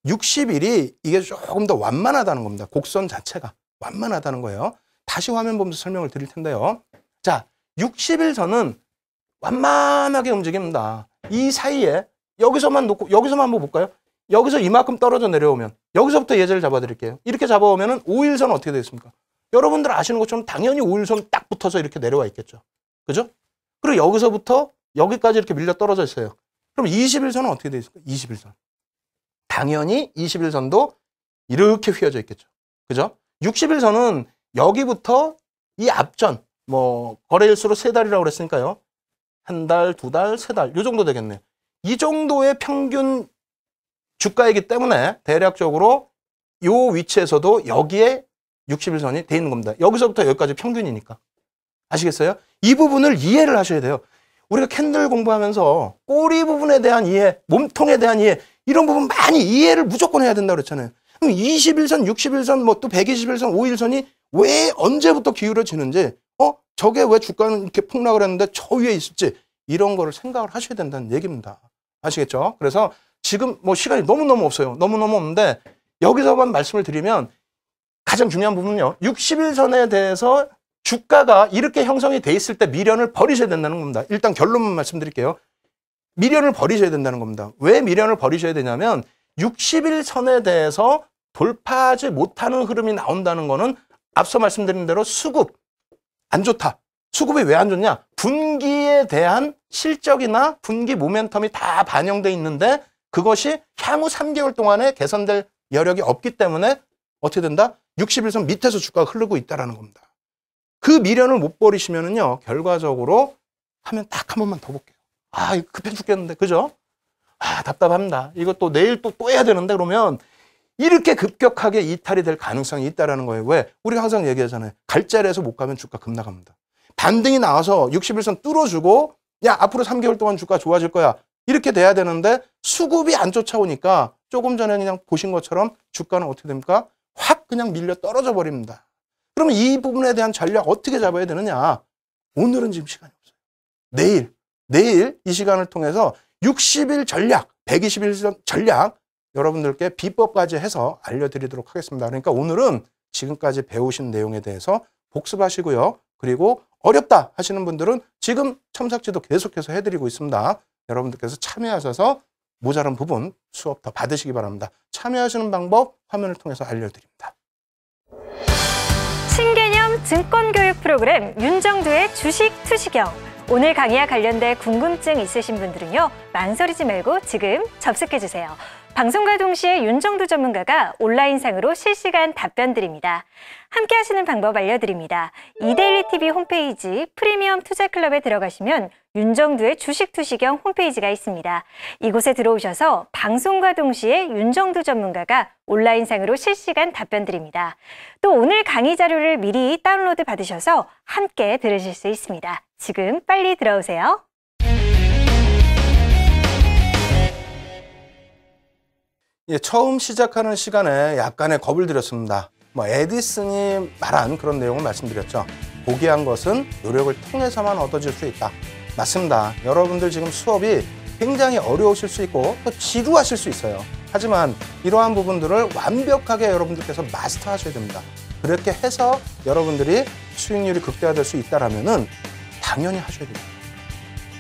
60일이 이게 조금 더 완만하다는 겁니다. 곡선 자체가 완만하다는 거예요. 다시 화면 보면서 설명을 드릴 텐데요. 자, 60일선은 완만하게 움직입니다. 이 사이에 여기서만 놓고 여기서만 한번 볼까요? 여기서 이만큼 떨어져 내려오면 여기서부터 예제를 잡아드릴게요. 이렇게 잡아오면 5일선 어떻게 되겠습니까? 여러분들 아시는 것처럼 당연히 5일선 딱 붙어서 이렇게 내려와 있겠죠. 그죠? 그리고 여기서부터 여기까지 이렇게 밀려 떨어져 있어요. 그럼 20일선은 어떻게 되어 있을까요? 20일선. 당연히 20일선도 이렇게 휘어져 있겠죠. 그죠? 60일선은 여기부터 이 앞전, 뭐, 거래일수로 3달이라고 그랬으니까요. 한 달, 2달, 3달, 요 정도 되겠네요. 이 정도의 평균 주가이기 때문에 대략적으로 요 위치에서도 여기에 60일선이 돼 있는 겁니다. 여기서부터 여기까지 평균이니까. 아시겠어요? 이 부분을 이해를 하셔야 돼요. 우리가 캔들 공부하면서 꼬리 부분에 대한 이해, 몸통에 대한 이해, 이런 부분 많이 이해를 무조건 해야 된다고 그랬잖아요. 그럼 20일선, 60일선, 뭐 또 120일선, 5일선이 왜 언제부터 기울어지는지, 저게 왜 주가는 이렇게 폭락을 했는데 저 위에 있을지, 이런 거를 생각을 하셔야 된다는 얘기입니다. 아시겠죠? 그래서 지금 뭐 시간이 너무너무 없어요. 너무너무 없는데 여기서만 말씀을 드리면 가장 중요한 부분은요. 60일선에 대해서 주가가 이렇게 형성이 돼 있을 때 미련을 버리셔야 된다는 겁니다. 일단 결론만 말씀드릴게요. 미련을 버리셔야 된다는 겁니다. 왜 미련을 버리셔야 되냐면 60일선에 대해서 돌파하지 못하는 흐름이 나온다는 거는 앞서 말씀드린 대로 수급 안 좋다. 수급이 왜 안 좋냐? 분기에 대한 실적이나 분기 모멘텀이 다 반영돼 있는데 그것이 향후 3개월 동안에 개선될 여력이 없기 때문에 어떻게 된다? 60일선 밑에서 주가가 흐르고 있다는 겁니다. 그 미련을 못 버리시면은요, 결과적으로 하면 딱 한 번만 더 볼게요. 아, 급해 죽겠는데, 그죠? 아, 답답합니다. 이거 또 내일 또 해야 되는데, 그러면 이렇게 급격하게 이탈이 될 가능성이 있다는 거예요. 왜? 우리가 항상 얘기하잖아요. 갈 자리에서 못 가면 주가 급락합니다. 반등이 나와서 60일선 뚫어주고, 야, 앞으로 3개월 동안 주가 좋아질 거야. 이렇게 돼야 되는데, 수급이 안 쫓아오니까 조금 전에 그냥 보신 것처럼 주가는 어떻게 됩니까? 확 그냥 밀려 떨어져 버립니다. 그러면 이 부분에 대한 전략 어떻게 잡아야 되느냐? 오늘은 지금 시간이 없어요. 내일 이 시간을 통해서 60일 전략, 120일 전략 여러분들께 비법까지 해서 알려드리도록 하겠습니다. 그러니까 오늘은 지금까지 배우신 내용에 대해서 복습하시고요. 그리고 어렵다 하시는 분들은 지금 첨삭지도 계속해서 해드리고 있습니다. 여러분들께서 참여하셔서 모자란 부분 수업 더 받으시기 바랍니다. 참여하시는 방법 화면을 통해서 알려드립니다. 신개념 증권교육 프로그램 윤정두의 주식 투시경. 오늘 강의와 관련된 궁금증 있으신 분들은요. 망설이지 말고 지금 접속해주세요. 방송과 동시에 윤정두 전문가가 온라인상으로 실시간 답변 드립니다. 함께 하시는 방법 알려드립니다. 이데일리TV 홈페이지 프리미엄 투자클럽에 들어가시면 윤정두의 주식 투시경 홈페이지가 있습니다. 이곳에 들어오셔서 방송과 동시에 윤정두 전문가가 온라인상으로 실시간 답변 드립니다. 또 오늘 강의 자료를 미리 다운로드 받으셔서 함께 들으실 수 있습니다. 지금 빨리 들어오세요. 예, 처음 시작하는 시간에 약간의 겁을 드렸습니다. 에디슨이 말한 그런 내용을 말씀드렸죠. 고귀한 것은 노력을 통해서만 얻어질 수 있다. 맞습니다. 여러분들 지금 수업이 굉장히 어려우실 수 있고 또 지루하실 수 있어요. 하지만 이러한 부분들을 완벽하게 여러분들께서 마스터하셔야 됩니다. 그렇게 해서 여러분들이 수익률이 극대화될 수 있다라면은 당연히 하셔야 됩니다.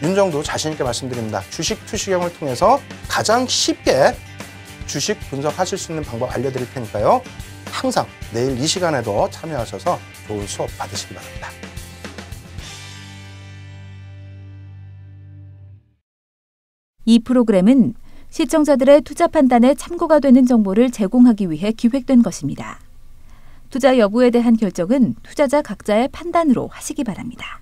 윤정두 자신 있게 말씀드립니다. 주식 투시경을 통해서 가장 쉽게 주식 분석하실 수 있는 방법 알려드릴 테니까요. 항상 내일 이 시간에도 참여하셔서 좋은 수업 받으시기 바랍니다. 이 프로그램은 시청자들의 투자 판단에 참고가 되는 정보를 제공하기 위해 기획된 것입니다. 투자 여부에 대한 결정은 투자자 각자의 판단으로 하시기 바랍니다.